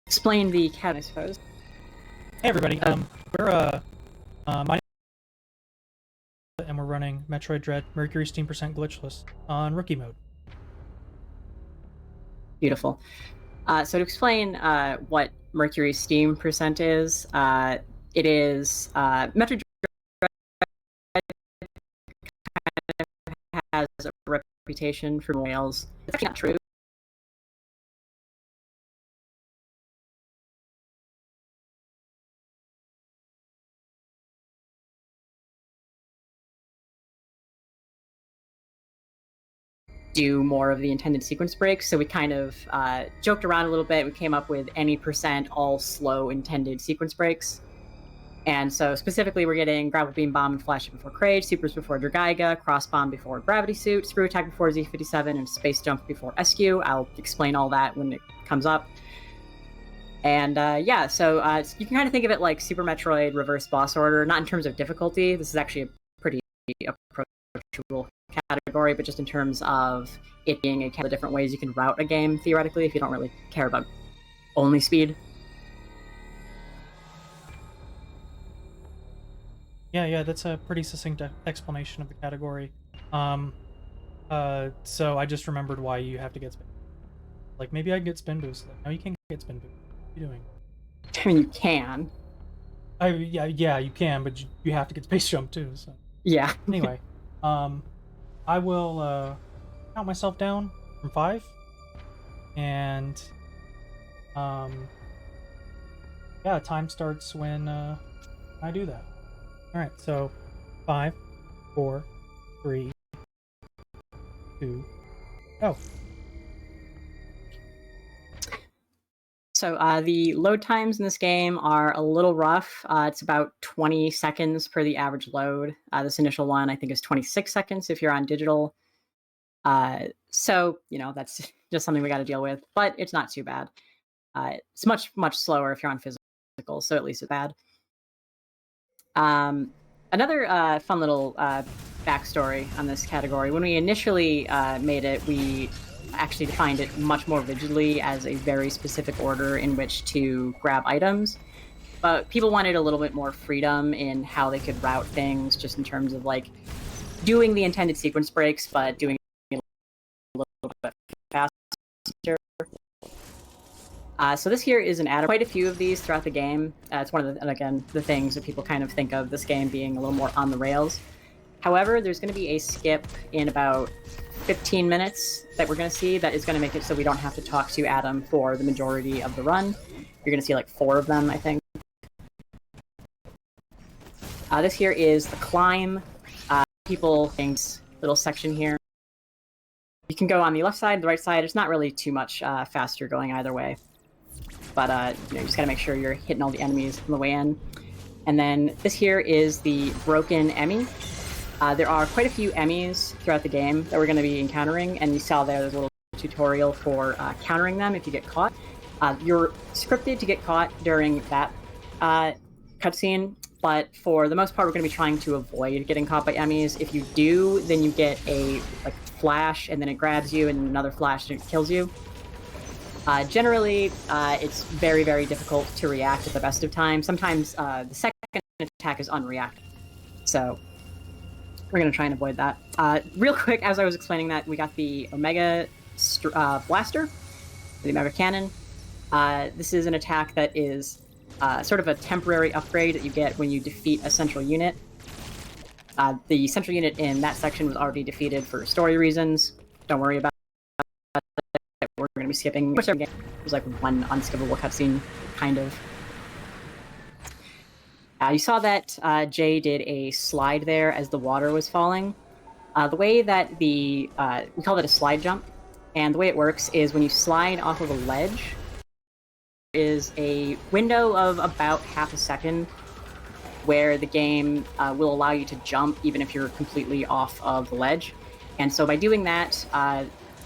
explain the cat, I suppose. Hey everybody, we're and we're running Metroid Dread Mercury Steam percent glitchless on rookie mode. Beautiful. So to explain what Mercury Steam percent is, it is Metroid Dread has a reputation for whales. It's actually not true. Do more of the intended sequence breaks, so we kind of joked around a little bit. We came up with any percent all slow intended sequence breaks. And so specifically we're getting Grapple Beam Bomb and Flash before Crage, Supers before Dragaiga, Cross Bomb before Gravity Suit, Screw Attack before Z57, and Space Jump before SQ. I'll explain all that when it comes up. And yeah, so you can kind of think of it like Super Metroid reverse boss order, not in terms of difficulty. This is actually a pretty approachable category, but just in terms of it being a couple of different ways you can route a game, theoretically, if you don't really care about only speed. Yeah, that's a pretty succinct explanation of the category. So I just remembered why you have to get spin. Like, maybe I can get spin boost. Like, no, you can't get spin boost. What are you doing? I mean, you can. Yeah, you can, but you have to get space jump too, so. Yeah. Anyway, I will count myself down from 5, and yeah, time starts when I do that. All right, so 5, 4, 3, 2, go. So the load times in this game are a little rough. It's about 20 seconds per the average load. This initial one, I think, is 26 seconds if you're on digital. So, you know, that's just something we got to deal with, but it's not too bad. It's much slower if you're on physical, so at least it's bad. Another fun little backstory on this category. When we initially made it, we actually defined it much more rigidly as a very specific order in which to grab items. But people wanted a little bit more freedom in how they could route things, just in terms of like doing the intended sequence breaks, but doing it a little bit faster. So this here is an add-on. Quite a few of these throughout the game. It's one of the things that people kind of think of this game being a little more on the rails. However, there's going to be a skip in about 15 minutes that we're going to see that is going to make it so we don't have to talk to Adam for the majority of the run. You're going to see like 4 of them, I think. This here is the climb. Things little section here. You can go on the left side, the right side. It's not really too much faster going either way. But you know, you just got to make sure you're hitting all the enemies on the way in. And then this here is the broken Emmy. There are quite a few Emmys throughout the game that we're going to be encountering, and you saw there's a little tutorial for countering them if you get caught. You're scripted to get caught during that cutscene, but for the most part, we're going to be trying to avoid getting caught by Emmys. If you do, then you get a flash, and then it grabs you, and another flash, and it kills you. Generally, it's very, very difficult to react at the best of times. Sometimes the second attack is unreacted, so we're going to try and avoid that. Real quick, as I was explaining that, we got the Omega Blaster, the Omega Cannon. This is an attack that is sort of a temporary upgrade that you get when you defeat a central unit. The central unit in that section was already defeated for story reasons. Don't worry about it. We're going to be skipping much every game. There's like one unskippable cutscene, kind of. You saw that Jay did a slide there as the water was falling. The way that we call that a slide jump, and the way it works is when you slide off of a ledge, there is a window of about half a second where the game will allow you to jump even if you're completely off of the ledge. And so by doing that,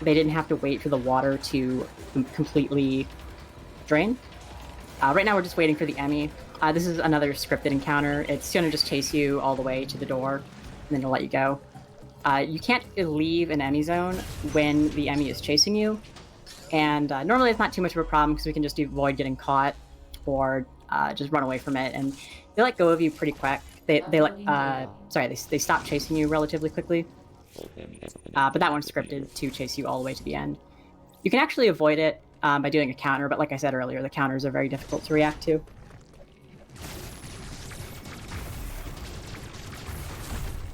they didn't have to wait for the water to completely drain. Right now we're just waiting for the Emmy. This is another scripted encounter. It's going to just chase you all the way to the door, and then it'll let you go. You can't leave an Emmy zone when the Emmy is chasing you, and normally it's not too much of a problem because we can just avoid getting caught or just run away from it, and they let go of you pretty quick. They stop chasing you relatively quickly, but that one's scripted to chase you all the way to the end. You can actually avoid it by doing a counter, but like I said earlier, the counters are very difficult to react to.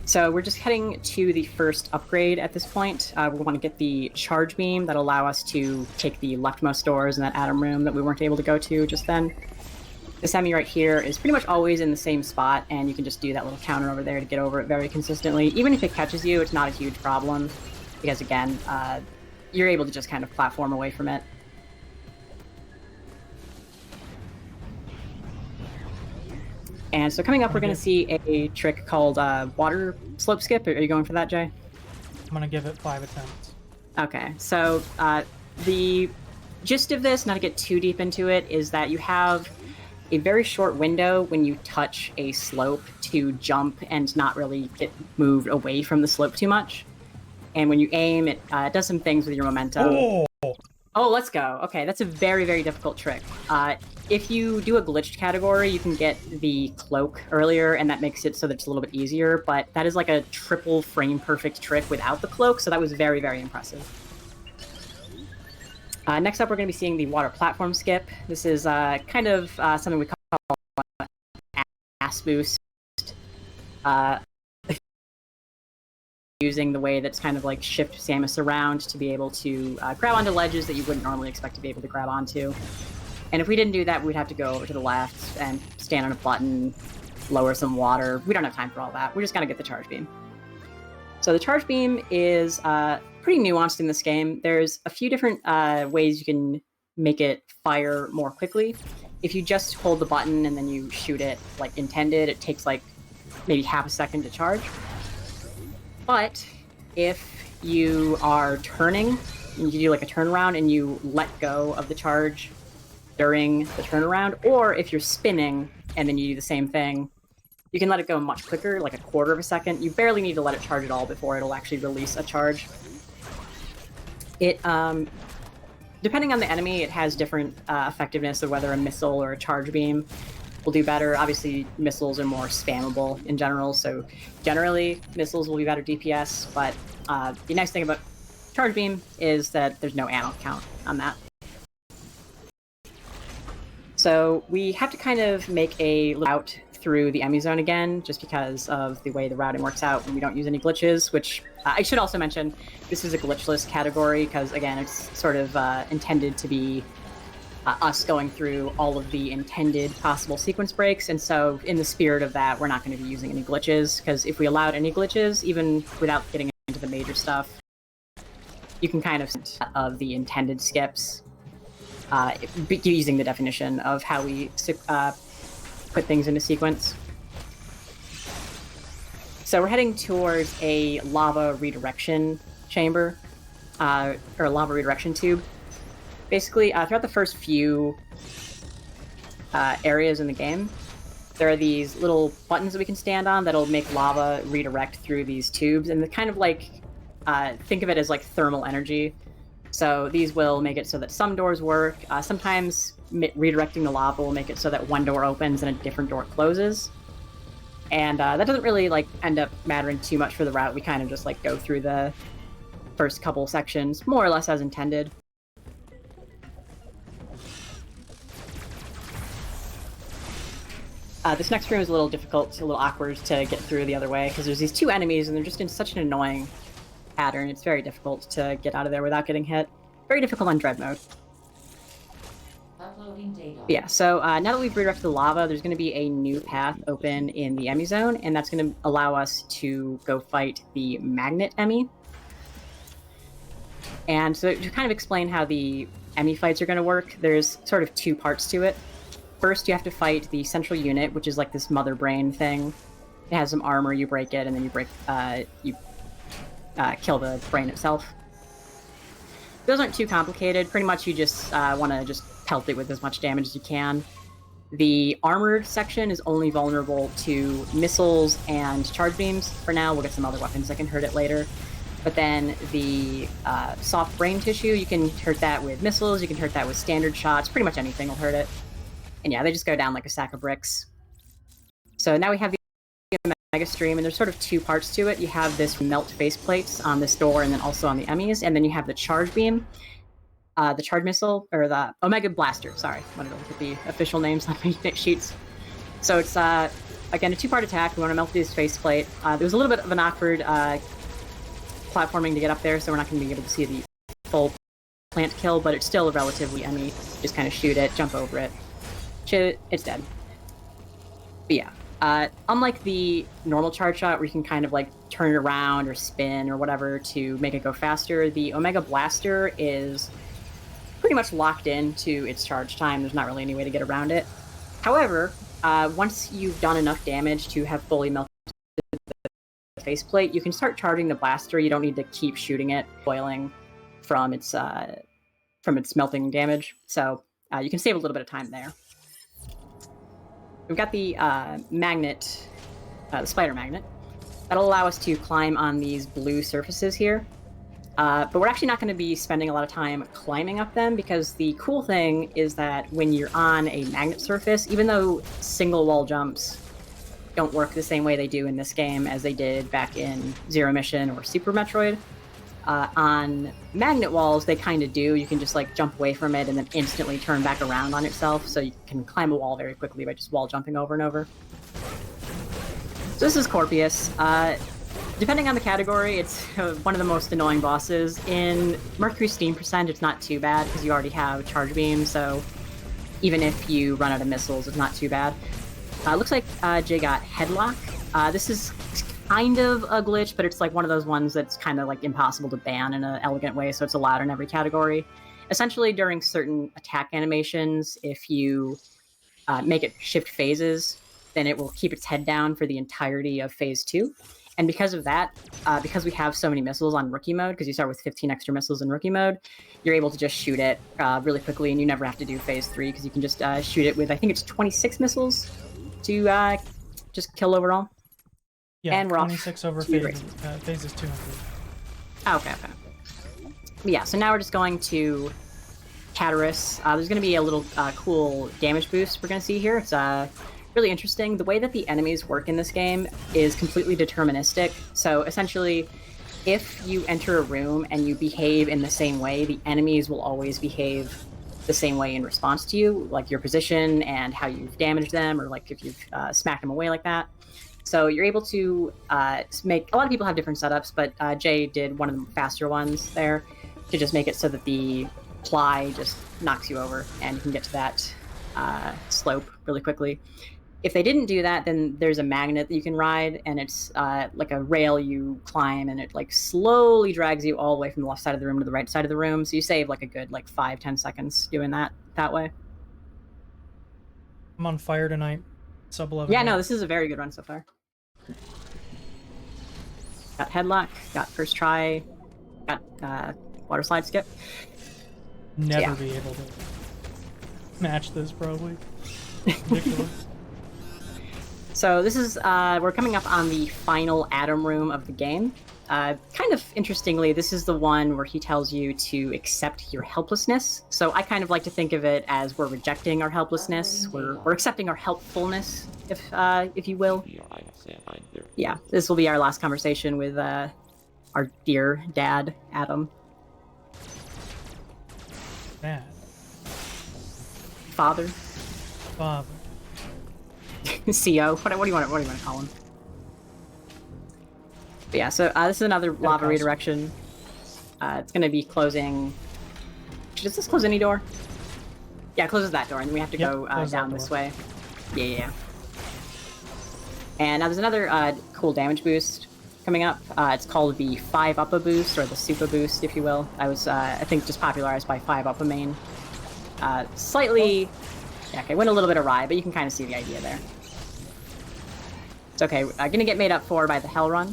So we're just heading to the first upgrade at this point. We want to get the charge beam that'll allow us to take the leftmost doors in that Atom room that we weren't able to go to just then. This Emmy right here is pretty much always in the same spot, and you can just do that little counter over there to get over it very consistently. Even if it catches you, it's not a huge problem, because again, you're able to just kind of platform away from it. And so coming up, we're going to see a trick called water slope skip. Are you going for that, Jay? I'm going to give it 5 attempts. Okay, so the gist of this, not to get too deep into it, is that you have a very short window when you touch a slope to jump and not really get moved away from the slope too much. And when you aim, it does some things with your momentum. Oh, let's go. Okay, that's a very, very difficult trick. If you do a glitched category, you can get the cloak earlier, and that makes it so that it's a little bit easier, but that is like a triple frame-perfect trick without the cloak, so that was very, very impressive. Next up, we're going to be seeing the water platform skip. This is kind of something we call ass boost. Using the way that's kind of like shift Samus around to be able to grab onto ledges that you wouldn't normally expect to be able to grab onto. And if we didn't do that, we'd have to go over to the left and stand on a button, lower some water. We don't have time for all that. We're just going to get the charge beam. So the charge beam is pretty nuanced in this game. There's a few different ways you can make it fire more quickly. If you just hold the button and then you shoot it like intended, it takes like maybe half a second to charge. But if you are turning, and you do like a turnaround and you let go of the charge during the turnaround, or if you're spinning and then you do the same thing, you can let it go much quicker, like a quarter of a second. You barely need to let it charge at all before it'll actually release a charge. It, depending on the enemy, it has different effectiveness of whether a missile or a charge beam will do better. Obviously, missiles are more spammable in general, so generally, missiles will be better DPS, but the nice thing about charge beam is that there's no ammo count on that. So we have to kind of make a route through the Emmy zone again, just because of the way the routing works out when we don't use any glitches, which I should also mention, this is a glitchless category, because again, it's sort of intended to be us going through all of the intended possible sequence breaks, and so in the spirit of that, we're not going to be using any glitches, because if we allowed any glitches, even without getting into the major stuff, you can kind of the intended skips, using the definition of how we put things into sequence. So we're heading towards a lava redirection chamber, or a lava redirection tube. Basically, throughout the first few areas in the game, there are these little buttons that we can stand on that'll make lava redirect through these tubes, and they're kind of like, think of it as like thermal energy. So these will make it so that some doors work. Sometimes redirecting the lava will make it so that one door opens and a different door closes. And that doesn't really like end up mattering too much for the route. We kind of just like go through the first couple sections more or less as intended. This next room is a little difficult, a little awkward to get through the other way, because there's these two enemies and they're just in such an annoying pattern. It's very difficult to get out of there without getting hit. Very difficult on Dread mode. Uploading data. Yeah, so now that we've redirected the lava, there's going to be a new path open in the Emmy zone, and that's going to allow us to go fight the Magnet Emmy. And so to kind of explain how the Emmy fights are going to work, there's sort of two parts to it. First, you have to fight the central unit, which is like this mother brain thing. It has some armor, you break it, and then you kill the brain itself. Those aren't too complicated. Pretty much you just want to just pelt it with as much damage as you can. The armored section is only vulnerable to missiles and charge beams for now. We'll get some other weapons that can hurt it later. But then the soft brain tissue, you can hurt that with missiles, you can hurt that with standard shots, pretty much anything will hurt it. And yeah, they just go down like a sack of bricks. So now we have the Omega Stream, and there's sort of two parts to it. You have this melt faceplates on this door and then also on the Emmys, and then you have the charge beam. The charge missile, or the Omega Blaster, sorry. I wanted to look at the official names on my sheets. So it's, again, a two-part attack. We want to melt this faceplate. There was a little bit of an awkward platforming to get up there, so we're not going to be able to see the full plant kill, but it's still relatively Emmy. Just kind of shoot it, jump over it. Shoot it, it's dead. But yeah, unlike the normal charge shot where you can kind of like turn it around or spin or whatever to make it go faster, the Omega Blaster is pretty much locked into its charge time. There's not really any way to get around it. However, once you've done enough damage to have fully melted the faceplate, you can start charging the blaster. You don't need to keep shooting it, boiling from its melting damage. So you can save a little bit of time there. We've got the magnet, the spider magnet. That'll allow us to climb on these blue surfaces here. But we're actually not going to be spending a lot of time climbing up them, because the cool thing is that when you're on a magnet surface, even though single wall jumps don't work the same way they do in this game as they did back in Zero Mission or Super Metroid, on magnet walls they kind of do. You can just like jump away from it and then instantly turn back around on itself, so you can climb a wall very quickly by just wall jumping over and over. So this is Corpius. Depending on the category, it's one of the most annoying bosses. In Mercury Steam Percent, it's not too bad because you already have charge beam, so even if you run out of missiles, it's not too bad. Looks like Jay got Headlock. This is kind of a glitch, but it's like one of those ones that's kind of like impossible to ban in an elegant way, so it's allowed in every category. Essentially, during certain attack animations, if you make it shift phases, then it will keep its head down for the entirety of phase 2. And because of that, because we have so many missiles on rookie mode, because you start with 15 extra missiles in rookie mode, you're able to just shoot it really quickly, and you never have to do phase 3, because you can just shoot it with, I think it's 26 missiles to just kill overall. Yeah, and we're 26 over phases 2 and 3. Okay. But yeah, so now we're just going to Catarus. There's going to be a little cool damage boost we're going to see here. It's really interesting. The way that the enemies work in this game is completely deterministic. So essentially, if you enter a room and you behave in the same way, the enemies will always behave the same way in response to you, like your position and how you've damaged them, or like if you've smacked them away like that. So you're able to make... A lot of people have different setups, but Jay did one of the faster ones there to just make it so that the ply just knocks you over and you can get to that slope really quickly. If they didn't do that, then there's a magnet that you can ride, and it's like a rail you climb, and it like slowly drags you all the way from the left side of the room to the right side of the room. So you save like a good like 5-10 seconds doing that way. I'm on fire tonight. Sub 11. Yeah, no, this is a very good run so far. Got headlock, got first try, got water slide skip. Never be able to match this, probably. Ridiculous. So this is, we're coming up on the final Atom room of the game. Kind of interestingly, this is the one where he tells you to accept your helplessness. So I kind of like to think of it as we're rejecting our helplessness. We're accepting our helpfulness, if you will. Yeah, this will be our last conversation with our dear dad, Adam. Dad. Father. Father. CO. What do you want to call him? But yeah, so this is another lava redirection. It's going to be closing... Does this close any door? Yeah, it closes that door, and then we have to go down this way. Yeah. And now there's another cool damage boost coming up. It's called the 5-Uppa boost, or the Super boost, if you will. I was, I think, just popularized by 5-Uppa main. Slightly... Yeah, okay, went a little bit awry, but you can kind of see the idea there. It's okay. Gonna get made up for by the Hell Run,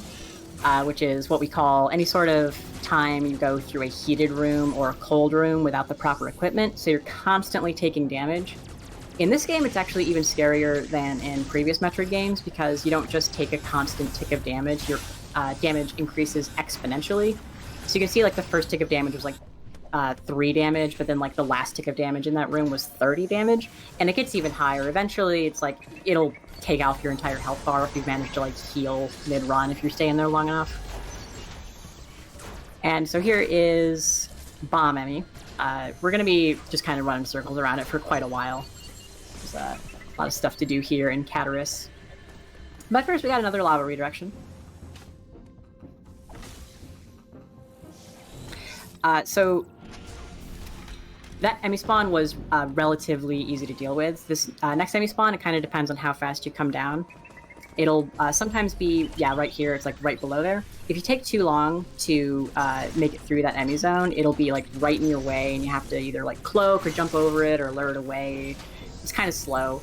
which is what we call any sort of time you go through a heated room or a cold room without the proper equipment, so you're constantly taking damage. In this game, it's actually even scarier than in previous Metroid games because you don't just take a constant tick of damage. Your damage increases exponentially. So you can see, like, the first tick of damage was, like, 3 damage, but then, like, the last tick of damage in that room was 30 damage. And it gets even higher. Eventually, it's like, it'll take off your entire health bar if you've managed to, like, heal mid-run if you're staying there long enough. And so here is Bomb Emmy. We're going to be just kind of running circles around it for quite a while. There's a lot of stuff to do here in Cataris. But first, we got another lava redirection. So that Emmy spawn was relatively easy to deal with. This next Emmy spawn, it kind of depends on how fast you come down. It'll sometimes be, yeah, right here. It's like right below there. If you take too long to make it through that Emmy zone, it'll be like right in your way, and you have to either like cloak or jump over it or lure it away. It's kind of slow.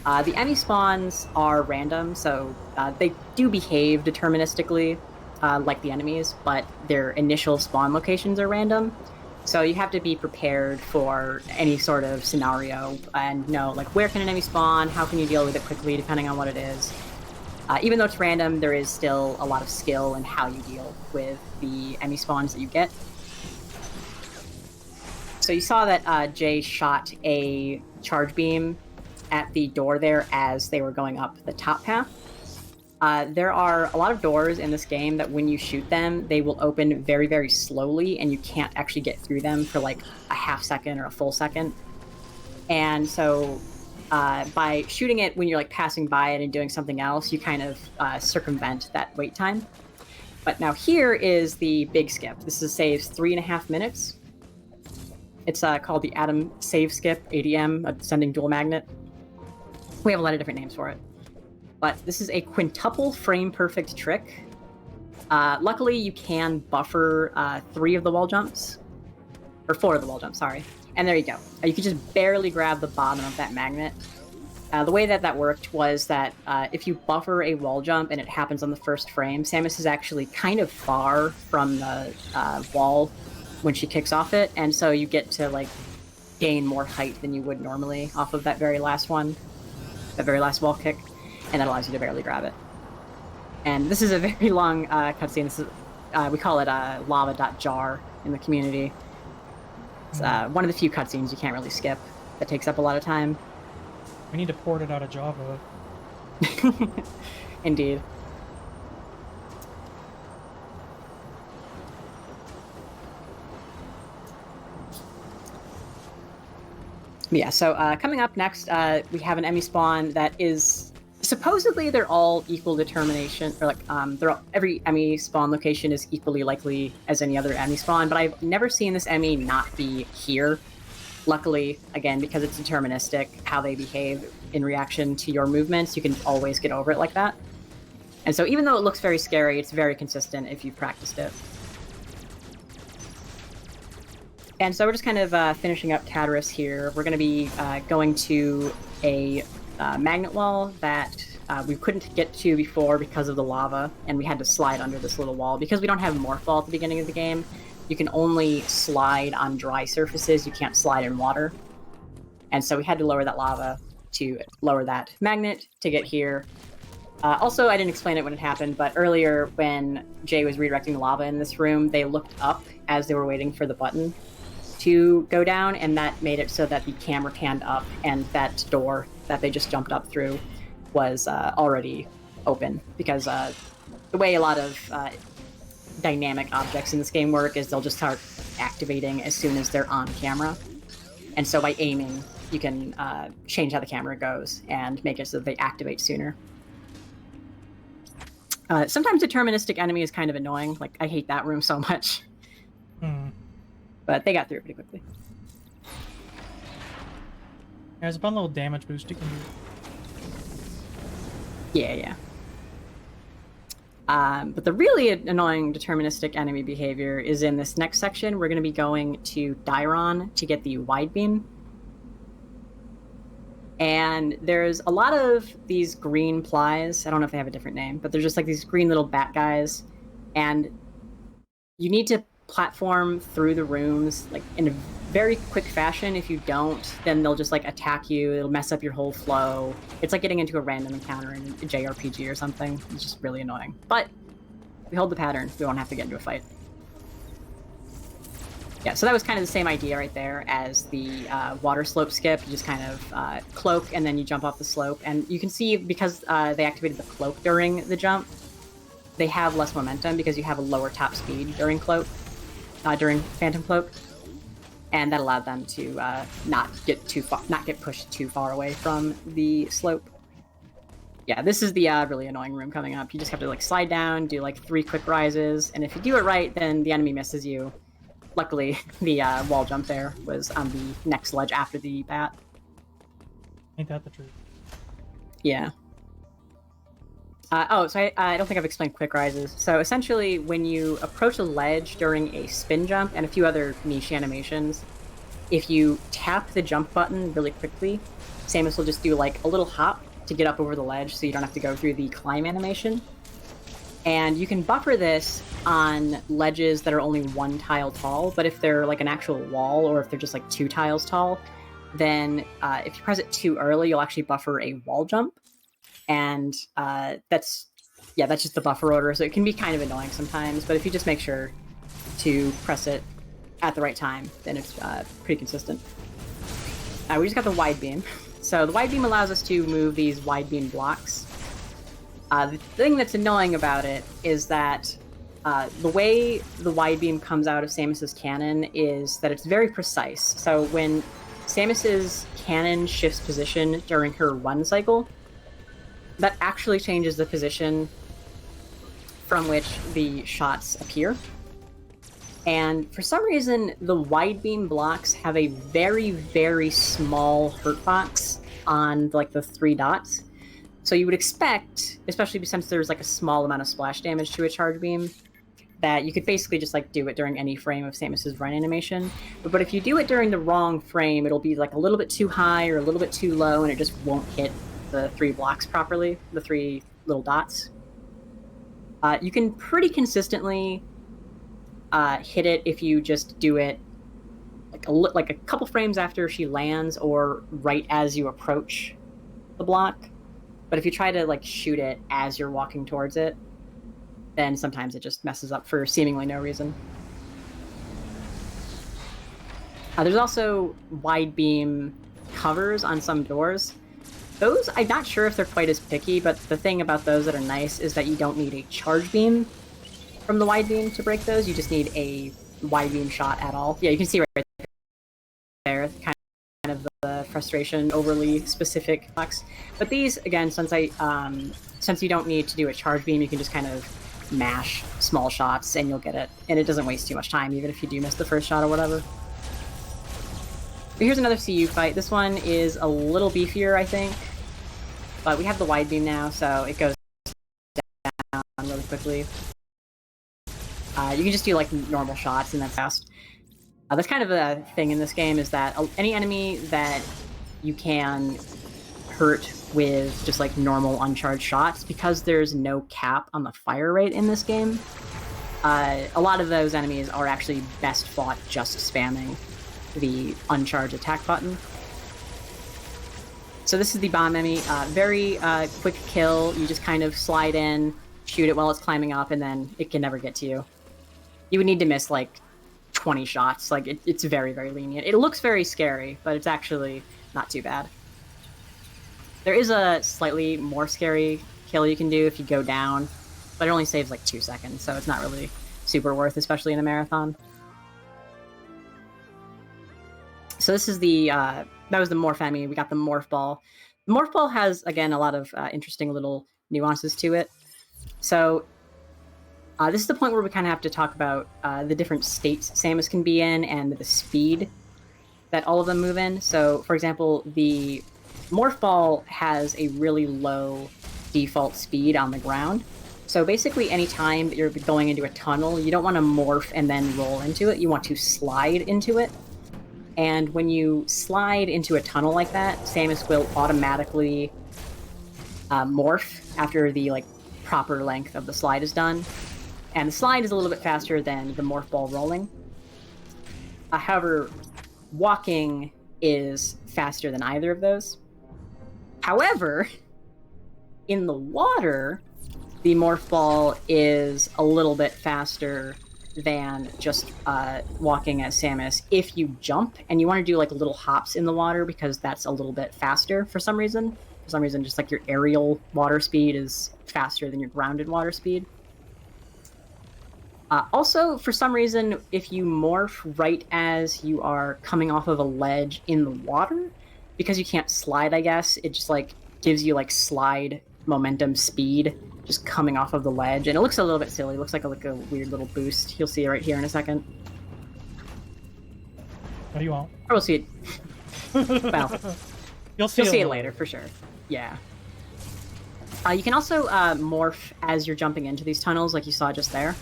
The Emmy spawns are random, so they do behave deterministically, like the enemies, but their initial spawn locations are random. So you have to be prepared for any sort of scenario and know, like, where can an enemy spawn, how can you deal with it quickly, depending on what it is. Even though it's random, there is still a lot of skill in how you deal with the enemy spawns that you get. So you saw that Jay shot a charge beam at the door there as they were going up the top path. There are a lot of doors in this game that when you shoot them, they will open very, very slowly, and you can't actually get through them for like a half second or a full second. And so by shooting it when you're like passing by it and doing something else, you kind of circumvent that wait time. But now here is the big skip. This saves 3.5 minutes. It's called the Atom Save Skip, ADM, Ascending Dual Magnet. We have a lot of different names for it. But this is a quintuple frame perfect trick. Luckily, you can buffer 3 of the wall jumps. Or 4 of the wall jumps, sorry. And there you go. You can just barely grab the bottom of that magnet. The way that worked was that if you buffer a wall jump and it happens on the first frame, Samus is actually kind of far from the wall when she kicks off it, and so you get to like gain more height than you would normally off of that very last one, that very last wall kick, and that allows you to barely grab it. And this is a very long cutscene. This is we call it lava.jar in the community. It's one of the few cutscenes you can't really skip that takes up a lot of time. We need to port it out of Java. Indeed. Yeah, so coming up next, we have an Emmy spawn that is supposedly they're all equal determination, or like every Emmy spawn location is equally likely as any other Emmy spawn, but I've never seen this Emmy not be here. Luckily, again, because it's deterministic, how they behave in reaction to your movements, you can always get over it like that. And so even though it looks very scary, it's very consistent if you've practiced it. And so we're just kind of finishing up Cataris here. We're going to be going to a magnet wall that we couldn't get to before because of the lava, and we had to slide under this little wall. Because we don't have Morph Ball at the beginning of the game, you can only slide on dry surfaces, you can't slide in water. And so we had to lower that lava to lower that magnet to get here. Also, I didn't explain it when it happened, but earlier when Jay was redirecting the lava in this room, they looked up as they were waiting for the button to go down, and that made it so that the camera panned up, and that door that they just jumped up through was already open. Because the way a lot of dynamic objects in this game work is they'll just start activating as soon as they're on camera. And so by aiming, you can change how the camera goes and make it so that they activate sooner. Sometimes deterministic enemy is kind of annoying. Like, I hate that room so much. But they got through it pretty quickly. There's a fun little damage boost you can do. Yeah. But the really annoying deterministic enemy behavior is in this next section. We're going to be going to Dairon to get the wide beam. And there's a lot of these green plies. I don't know if they have a different name, but they're just like these green little bat guys. And you need to platform through the rooms like in a very quick fashion. If you don't, then they'll just like attack you. It'll mess up your whole flow. It's like getting into a random encounter in a JRPG or something. It's just really annoying. But we hold the pattern. We won't have to get into a fight. Yeah, so that was kind of the same idea right there as the water slope skip. You just kind of cloak and then you jump off the slope. And you can see because they activated the cloak during the jump, they have less momentum because you have a lower top speed during during Phantom Cloak. And that allowed them to not get pushed too far away from the slope. Yeah, this is the really annoying room coming up. You just have to like slide down, do like 3 quick rises, and if you do it right, then the enemy misses you. Luckily, the wall jump there was on the next ledge after the bat. Ain't that the truth? Yeah. So I don't think I've explained quick rises. So essentially, when you approach a ledge during a spin jump and a few other niche animations, if you tap the jump button really quickly, Samus will just do like a little hop to get up over the ledge so you don't have to go through the climb animation. And you can buffer this on ledges that are only 1 tile tall, but if they're like an actual wall or if they're just like 2 tiles tall, then if you press it too early, you'll actually buffer a wall jump. And that's just the buffer order, so it can be kind of annoying sometimes, but if you just make sure to press it at the right time, then it's pretty consistent. We just got the wide beam. So the wide beam allows us to move these wide beam blocks. The thing that's annoying about it is that the way the wide beam comes out of Samus's cannon is that it's very precise. So when Samus's cannon shifts position during her run cycle, that actually changes the position from which the shots appear. And for some reason, the wide beam blocks have a very, very small hurt box on like the 3 dots. So you would expect, especially since there's like a small amount of splash damage to a charge beam, that you could basically just like do it during any frame of Samus's run animation. But if you do it during the wrong frame, it'll be like a little bit too high or a little bit too low, and it just won't hit the 3 blocks properly, the 3 little dots. You can pretty consistently hit it if you just do it like a couple frames after she lands or right as you approach the block. But if you try to like shoot it as you're walking towards it, then sometimes it just messes up for seemingly no reason. There's also wide beam covers on some doors. Those, I'm not sure if they're quite as picky, but the thing about those that are nice is that you don't need a charge beam from the wide beam to break those. You just need a wide beam shot at all. Yeah, you can see right there, kind of the frustration, overly specific blocks. But these, again, since you don't need to do a charge beam, you can just kind of mash small shots and you'll get it. And it doesn't waste too much time, even if you do miss the first shot or whatever. But here's another CU fight. This one is a little beefier, I think. But we have the wide beam now, so it goes down really quickly. You can just do like normal shots and then fast. That's kind of a thing in this game, is that any enemy that you can hurt with just like normal uncharged shots, because there's no cap on the fire rate in this game, a lot of those enemies are actually best fought just spamming the uncharged attack button. So this is the bomb enemy. Very quick kill. You just kind of slide in, shoot it while it's climbing up, and then it can never get to you. You would need to miss like 20 shots. Like it's very, very lenient. It looks very scary, but it's actually not too bad. There is a slightly more scary kill you can do if you go down, but it only saves like 2 seconds, so it's not really super worth, especially in a marathon. So this is the, that was the Morph enemy. We got the Morph Ball. The Morph Ball has, again, a lot of interesting little nuances to it. So this is the point where we kind of have to talk about the different states Samus can be in and the speed that all of them move in. So, for example, the Morph Ball has a really low default speed on the ground. So basically, anytime that you're going into a tunnel, you don't want to morph and then roll into it. You want to slide into it. And when you slide into a tunnel like that, Samus will automatically morph after the proper length of the slide is done. And the slide is a little bit faster than the morph ball rolling. However, walking is faster than either of those. However, in the water, the morph ball is a little bit faster than just walking as Samus if you jump and you want to do like little hops in the water, because that's a little bit faster for some reason. For some reason, just like your aerial water speed is faster than your grounded water speed. Also, for some reason, if you morph right as you are coming off of a ledge in the water, because you can't slide, I guess, it just like gives you like slide momentum speed just coming off of the ledge, and it looks a little bit silly. It looks like a weird little boost. You'll see it right here in a second. No, you won't. Or we'll see it. Well, you'll see it later for sure. Yeah. You can also morph as you're jumping into these tunnels, like you saw just there.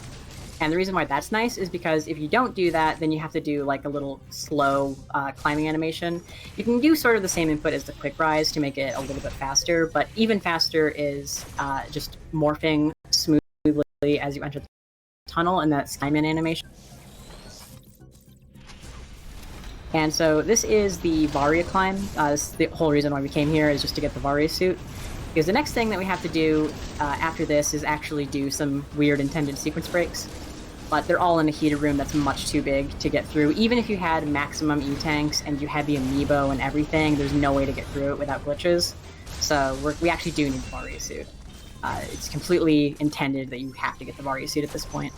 And the reason why that's nice is because if you don't do that, then you have to do like a little slow climbing animation. You can do sort of the same input as the quick rise to make it a little bit faster, but even faster is just morphing smoothly as you enter the tunnel, and that's climb-in animation. And so this is the Varia climb. The whole reason why we came here is just to get the Varia suit. Because the next thing that we have to do after this is actually do some weird intended sequence breaks. But they're all in a heated room that's much too big to get through. Even if you had maximum E-tanks and you had the amiibo and everything, there's no way to get through it without glitches. So we actually do need the Varia suit. It's completely intended that you have to get the Varia suit at this point.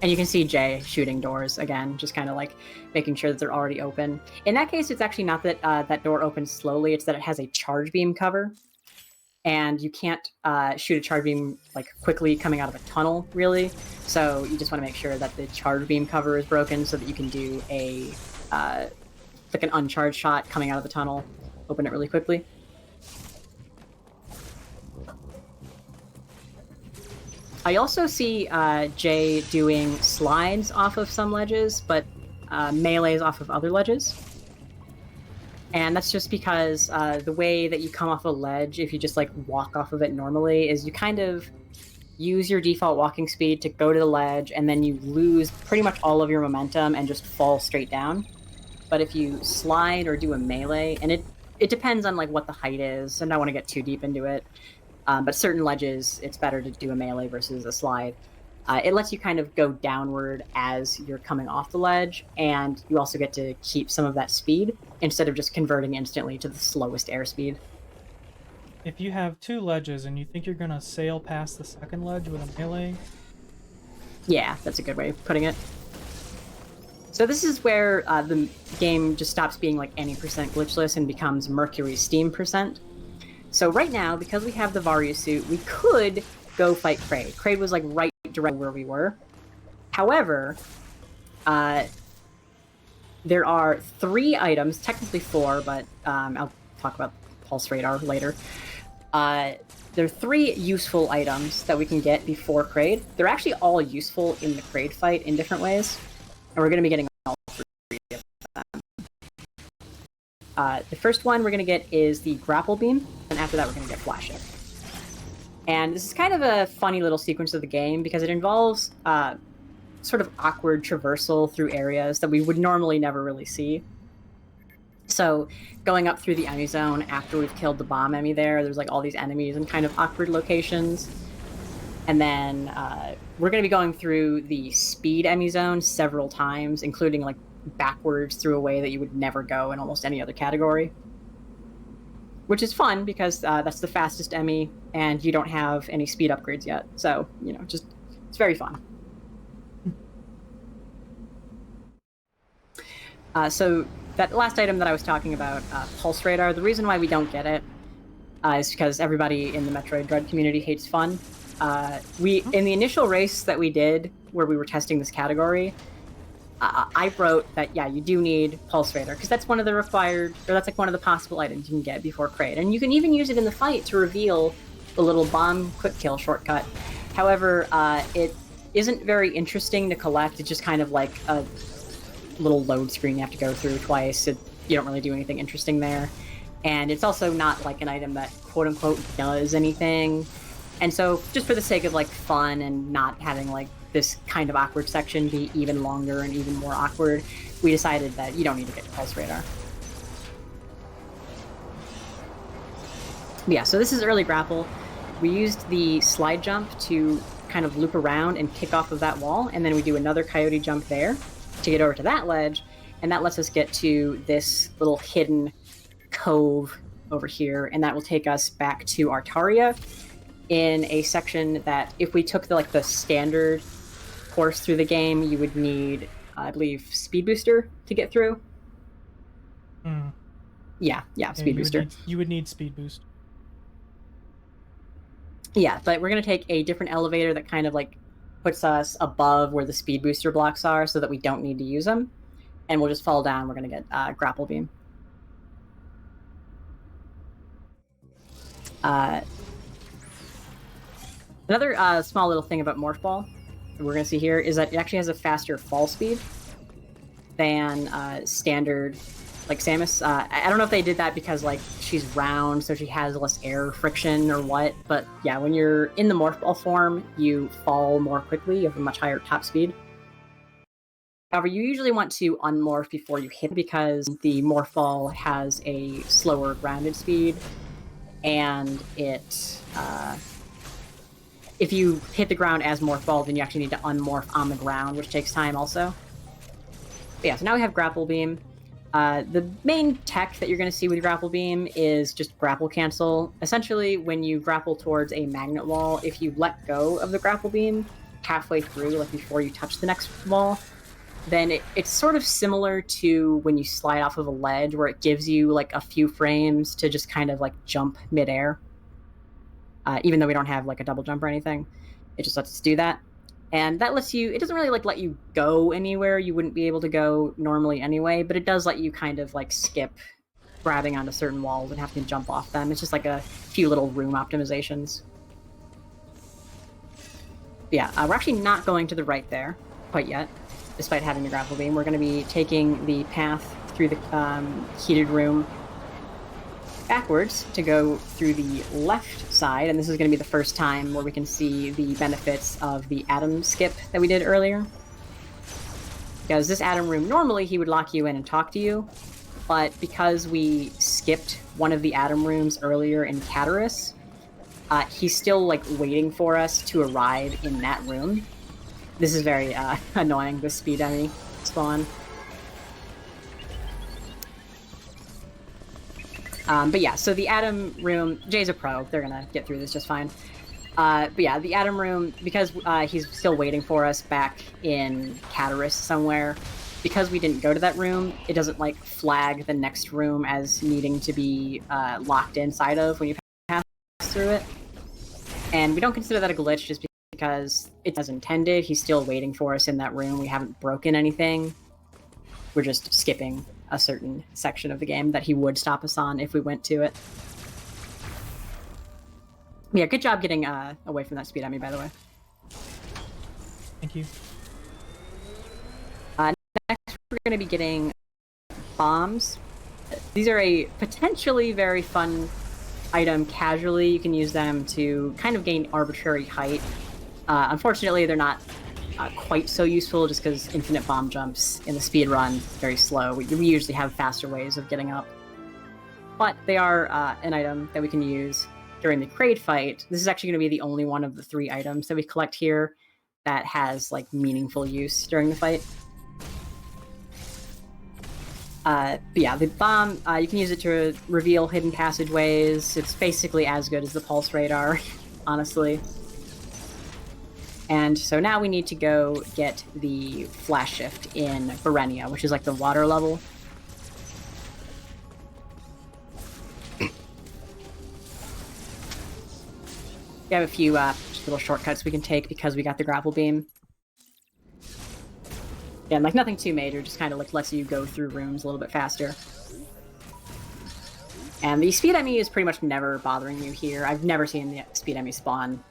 And you can see Jay shooting doors again, just kind of like making sure that they're already open. In that case, it's actually not that that door opens slowly, it's that it has a charge beam cover. And you can't shoot a charge beam like quickly coming out of a tunnel, really. So you just want to make sure that the charge beam cover is broken so that you can do a like an uncharged shot coming out of the tunnel, open it really quickly. I also see Jay doing slides off of some ledges, but melees off of other ledges. And that's just because the way that you come off a ledge, if you just like walk off of it normally, is you kind of use your default walking speed to go to the ledge, and then you lose pretty much all of your momentum and just fall straight down. But if you slide or do a melee, and it depends on like what the height is, and I don't want to get too deep into it, but certain ledges, it's better to do a melee versus a slide. It lets you kind of go downward as you're coming off the ledge, and you also get to keep some of that speed instead of just converting instantly to the slowest airspeed. If you have two ledges and you think you're gonna sail past the second ledge with a melee... Yeah, that's a good way of putting it. So this is where the game just stops being like any percent glitchless and becomes Mercury Steam percent. So right now, because we have the Varia suit, we could go fight Kraid. Kraid was like right directly where we were. However, there are 3 items, technically 4, but I'll talk about Pulse Radar later. There are 3 useful items that we can get before Kraid. They're actually all useful in the Kraid fight in different ways, and we're going to be getting all 3 of them. The first one we're going to get is the Grapple Beam, and after that we're going to get Flash Hit. And this is kind of a funny little sequence of the game because it involves sort of awkward traversal through areas that we would normally never really see. So going up through the Emmy zone after we've killed the bomb Emmy there's like all these enemies in kind of awkward locations. And then we're going to be going through the speed Emmy zone several times, including like backwards through a way that you would never go in almost any other category. Which is fun because that's the fastest Emmy, and you don't have any speed upgrades yet. So, you know, just it's very fun. So that last item that I was talking about, Pulse Radar, the reason why we don't get it is because everybody in the Metroid Dread community hates fun. In the initial race that we did, where we were testing this category, I wrote that, yeah, you do need Pulse Radar, because that's one of the required, or that's like one of the possible items you can get before Kraid. And you can even use it in the fight to reveal the little bomb quick kill shortcut. However, it isn't very interesting to collect. It's just kind of like a little load screen you have to go through twice. You don't really do anything interesting there. And it's also not like an item that quote-unquote does anything. And so, just for the sake of like fun and not having like this kind of awkward section be even longer and even more awkward, we decided that you don't need to get pulse radar. But yeah, so this is early grapple. We used the slide jump to kind of loop around and kick off of that wall, and then we do another coyote jump there to get over to that ledge, and that lets us get to this little hidden cove over here, and that will take us back to Artaria in a section that if we took the standard course through the game, you would need, I believe, Speed Booster to get through. Yeah, Speed Booster. You would need Speed Boost. Yeah, but we're going to take a different elevator that kind of like puts us above where the Speed Booster blocks are so that we don't need to use them. And we'll just fall down. We're going to get Grapple Beam. Another small little thing about Morph Ball that we're going to see here is that it actually has a faster fall speed than standard, like Samus. I don't know if they did that because like she's round, so she has less air friction or what. But yeah, when you're in the Morph Ball form, you fall more quickly. You have a much higher top speed. However, you usually want to unmorph before you hit because the Morph Ball has a slower grounded speed, and it if you hit the ground as Morph Ball, then you actually need to unmorph on the ground, which takes time also. But yeah, so now we have Grapple Beam. The main tech that you're going to see with Grapple Beam is just grapple cancel. Essentially, when you grapple towards a magnet wall, if you let go of the Grapple Beam halfway through, like before you touch the next wall, then it's sort of similar to when you slide off of a ledge, where it gives you like a few frames to just kind of like jump midair. Even though we don't have like a double jump or anything, it just lets us do that. And that lets you, it doesn't really like let you go anywhere you wouldn't be able to go normally anyway, but it does let you kind of like skip grabbing onto certain walls and having to jump off them. It's just like a few little room optimizations. But yeah, we're actually not going to the right there quite yet, despite having the Grapple Beam. We're going to be taking the path through the heated room backwards to go through the left side, and this is going to be the first time where we can see the benefits of the Atom skip that we did earlier. Because this Atom room, normally he would lock you in and talk to you, but because we skipped one of the Atom rooms earlier in Cataris, he's still like waiting for us to arrive in that room. This is very annoying, this speed enemy spawn. But yeah, so the Atom room, Jay's a pro, they're gonna get through this just fine. But yeah, the Atom room, because he's still waiting for us back in Cataris somewhere, because we didn't go to that room, it doesn't like flag the next room as needing to be locked inside of when you pass through it. And we don't consider that a glitch just because it's as intended. He's still waiting for us in that room. We haven't broken anything. We're just skipping a certain section of the game that he would stop us on if we went to it. Yeah, good job getting away from that speed enemy, by the way. Thank you. Next, we're going to be getting bombs. These are a potentially very fun item casually. You can use them to kind of gain arbitrary height. Unfortunately, they're not quite so useful just because infinite bomb jumps in the speed run very slow. We usually have faster ways of getting up. But they are an item that we can use during the Kraid fight. This is actually going to be the only one of the 3 items that we collect here that has like meaningful use during the fight. But yeah, the bomb, you can use it to reveal hidden passageways. It's basically as good as the pulse radar, honestly. And so now we need to go get the flash shift in Berenia, which is like the water level. We have a few little shortcuts we can take because we got the grapple beam. Again, like nothing too major, just kind of like lets you go through rooms a little bit faster. And the speed enemy is pretty much never bothering you here. I've never seen the speed enemy spawn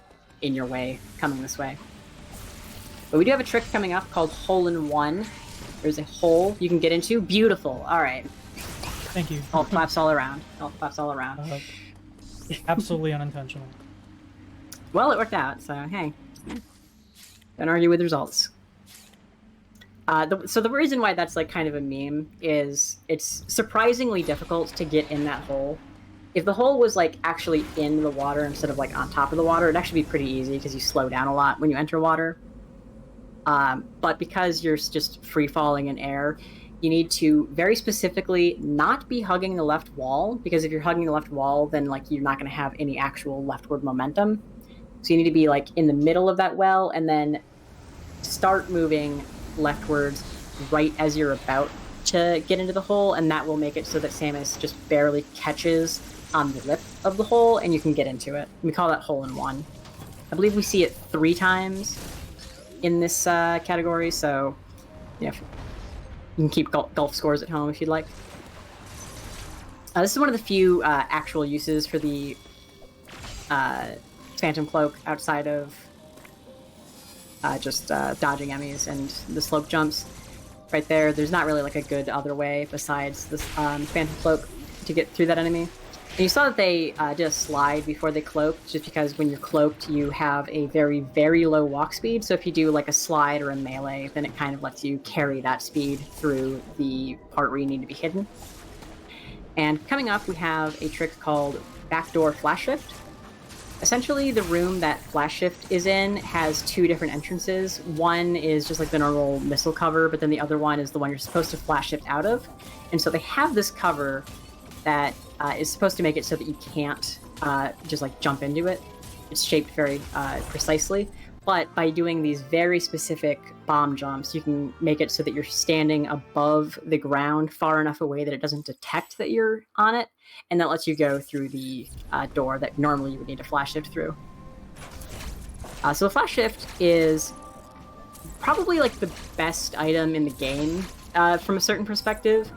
in your way, coming this way. But we do have a trick coming up called Hole in One. There's a hole you can get into. Beautiful. All right. Thank you. All flaps all around. All flaps all around. Absolutely unintentional. Well, it worked out, so hey. Don't argue with results. So the reason why that's like kind of a meme is it's surprisingly difficult to get in that hole. If the hole was like actually in the water instead of like on top of the water, it'd actually be pretty easy because you slow down a lot when you enter water. But because you're just free falling in air, you need to very specifically not be hugging the left wall, because if you're hugging the left wall, then like you're not going to have any actual leftward momentum. So you need to be like in the middle of that well and then start moving leftwards right as you're about to get into the hole, and that will make it so that Samus just barely catches on the lip of the hole and you can get into it. We call that hole in one. I believe we see it 3 times in this category, so yeah, you can keep golf scores at home if you'd like. This is one of the few actual uses for the Phantom Cloak outside of just dodging enemies and the slope jumps. Right there, there's not really like a good other way besides this Phantom Cloak to get through that enemy. And you saw that they did a slide before they cloaked, just because when you're cloaked, you have a very, very low walk speed. So if you do like a slide or a melee, then it kind of lets you carry that speed through the part where you need to be hidden. And coming up, we have a trick called Backdoor Flash Shift. Essentially, the room that Flash Shift is in has 2 different entrances. One is just like the normal missile cover, but then the other one is the one you're supposed to Flash Shift out of. And so they have this cover that is supposed to make it so that you can't just like jump into it. It's shaped very precisely. But by doing these very specific bomb jumps, you can make it so that you're standing above the ground far enough away that it doesn't detect that you're on it, and that lets you go through the door that normally you would need to flash shift through. So the flash shift is probably like the best item in the game from a certain perspective.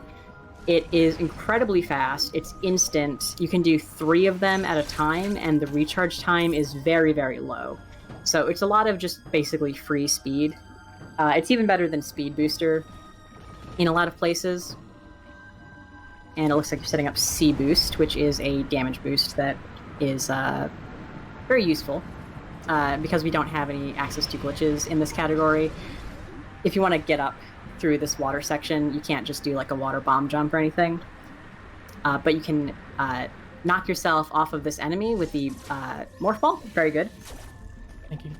It is incredibly fast, it's instant, you can do 3 of them at a time, and the recharge time is very, very low. So it's a lot of just basically free speed. It's even better than Speed Booster in a lot of places. And it looks like you're setting up C Boost, which is a damage boost that is very useful because we don't have any access to glitches in this category. If you want to get up through this water section, you can't just do like a water bomb jump or anything. But you can knock yourself off of this enemy with the Morph Ball. Very good. Thank you.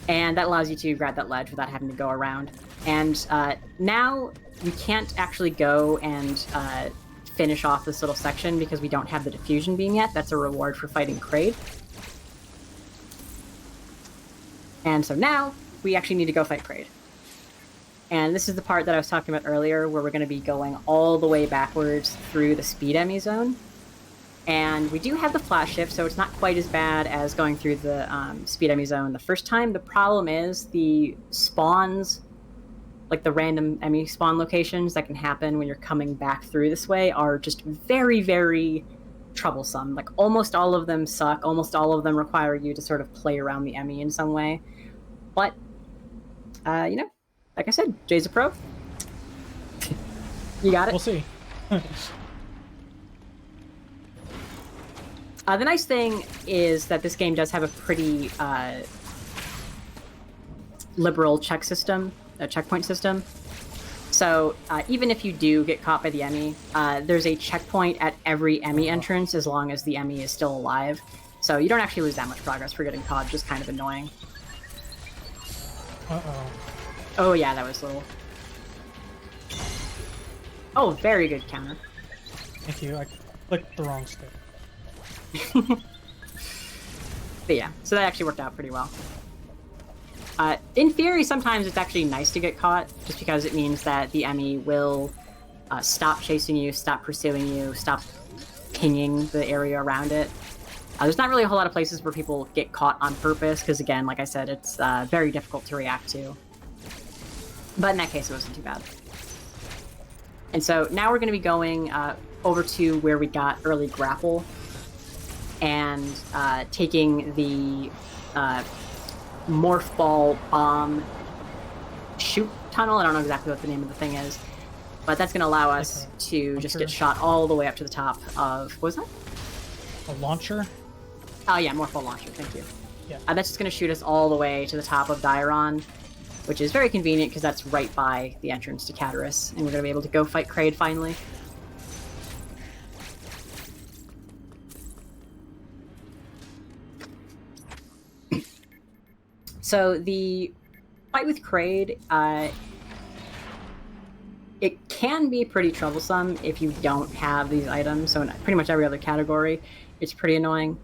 And that allows you to grab that ledge without having to go around. And now we can't actually go and finish off this little section because we don't have the diffusion beam yet. That's a reward for fighting Kraid. And so now we actually need to go fight Kraid. And this is the part that I was talking about earlier, where we're going to be going all the way backwards through the speed Emmy zone. And we do have the flash shift, so it's not quite as bad as going through the speed Emmy zone the first time. The problem is the spawns, like the random Emmy spawn locations that can happen when you're coming back through this way, are just very, very troublesome. Like almost all of them suck. Almost all of them require you to sort of play around the Emmy in some way. But, you know, like I said, Jay's a pro. You got it? We'll see. The nice thing is that this game does have a pretty liberal checkpoint system. So even if you do get caught by the Emmy, there's a checkpoint at every Emmy entrance as long as the Emmy is still alive. So you don't actually lose that much progress for getting caught, just kind of annoying. Uh-oh. Oh yeah, that was a little... Oh, very good counter. Thank you. I clicked the wrong stick. But yeah, so that actually worked out pretty well. In theory, sometimes it's actually nice to get caught, just because it means that the Emmy will stop chasing you, stop pursuing you, stop pinging the area around it. There's not really a whole lot of places where people get caught on purpose, because again, like I said, it's very difficult to react to. But in that case, it wasn't too bad. And so now we're going to be going over to where we got early grapple, and taking the Morph Ball Bomb Shoot Tunnel. I don't know exactly what the name of the thing is, but that's going to allow us to just get shot all the way up to the top of... What was that? A launcher? Oh yeah, Morph Ball Launcher, thank you. Yeah. That's just going to shoot us all the way to the top of Dairon, which is very convenient because that's right by the entrance to Cataris, and we're going to be able to go fight Kraid finally. So the fight with Kraid, it can be pretty troublesome if you don't have these items. So in pretty much every other category, it's pretty annoying.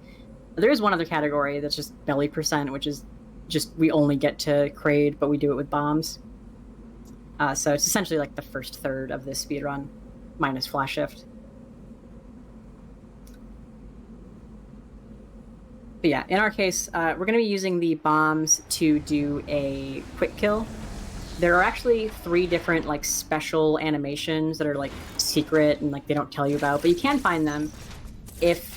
There is one other category that's just belly percent, which is just we only get to Kraid, but we do it with bombs. So it's essentially like the first third of this speedrun, minus flash shift. But yeah, in our case, we're going to be using the bombs to do a quick kill. There are actually 3 different like special animations that are like secret and like they don't tell you about, but you can find them if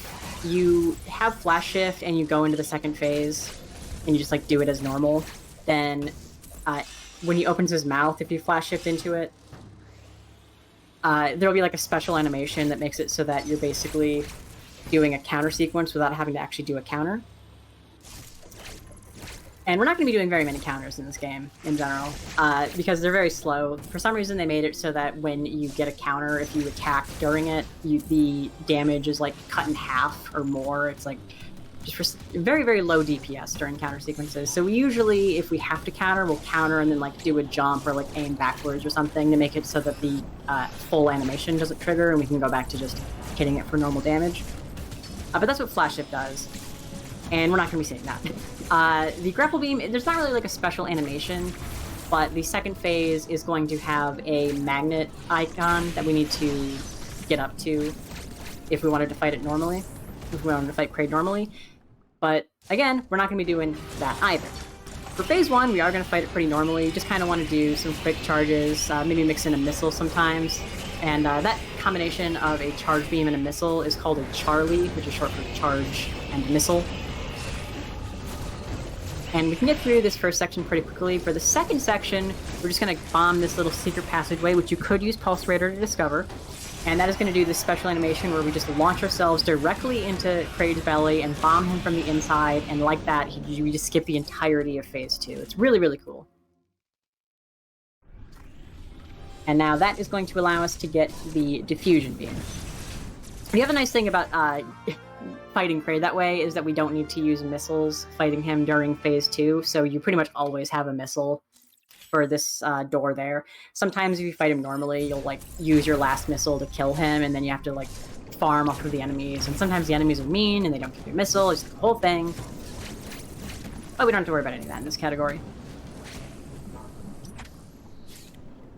you have flash shift and you go into the second phase and you just like do it as normal. Then when he opens his mouth, if you flash shift into it, there'll be like a special animation that makes it so that you're basically doing a counter sequence without having to actually do a counter. And we're not going to be doing very many counters in this game, in general, because they're very slow. For some reason, they made it so that when you get a counter, if you attack during it, the damage is, like, cut in half or more. It's, like, just for very, very low DPS during counter sequences. So we usually, if we have to counter, we'll counter and then, like, do a jump or, like, aim backwards or something to make it so that the full animation doesn't trigger and we can go back to just hitting it for normal damage. But that's what flash shift does. And we're not going to be seeing that. The grapple beam, there's not really like a special animation, but the second phase is going to have a magnet icon that we need to get up to if we wanted to fight it normally, if we wanted to fight Kraid normally. But again, we're not going to be doing that either. For phase 1, we are going to fight it pretty normally. Just kind of want to do some quick charges, maybe mix in a missile sometimes. And that combination of a charge beam and a missile is called a Charlie, which is short for charge and missile. And we can get through this first section pretty quickly. For the second section, we're just going to bomb this little secret passageway, which you could use Pulse Radar to discover. And that is going to do this special animation where we just launch ourselves directly into Kraid's belly and bomb him from the inside. And like that, we just skip the entirety of Phase 2. It's really, really cool. And now that is going to allow us to get the diffusion beam. The other nice thing about fighting Kraid that way is that we don't need to use missiles fighting him during Phase 2, so you pretty much always have a missile for this door there. Sometimes if you fight him normally, you'll like use your last missile to kill him, and then you have to like farm off of the enemies, and sometimes the enemies are mean and they don't give you a missile, it's the whole thing. But we don't have to worry about any of that in this category.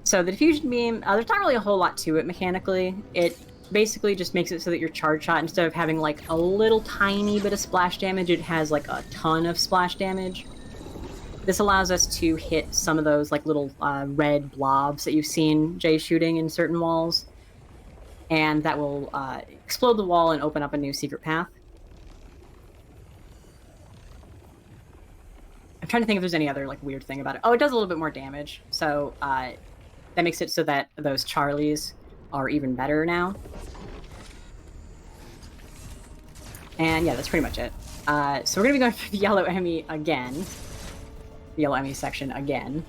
So the diffusion beam, there's not really a whole lot to it mechanically. It basically just makes it so that your charge shot, instead of having like a little tiny bit of splash damage, it has like a ton of splash damage. This allows us to hit some of those like little red blobs that you've seen Jay shooting in certain walls. And that will explode the wall and open up a new secret path. I'm trying to think if there's any other like weird thing about it. Oh, it does a little bit more damage. So that makes it so that those Charlies are even better now. And yeah, that's pretty much it. So we're gonna be going for the yellow Emmy again. The yellow Emmy section again.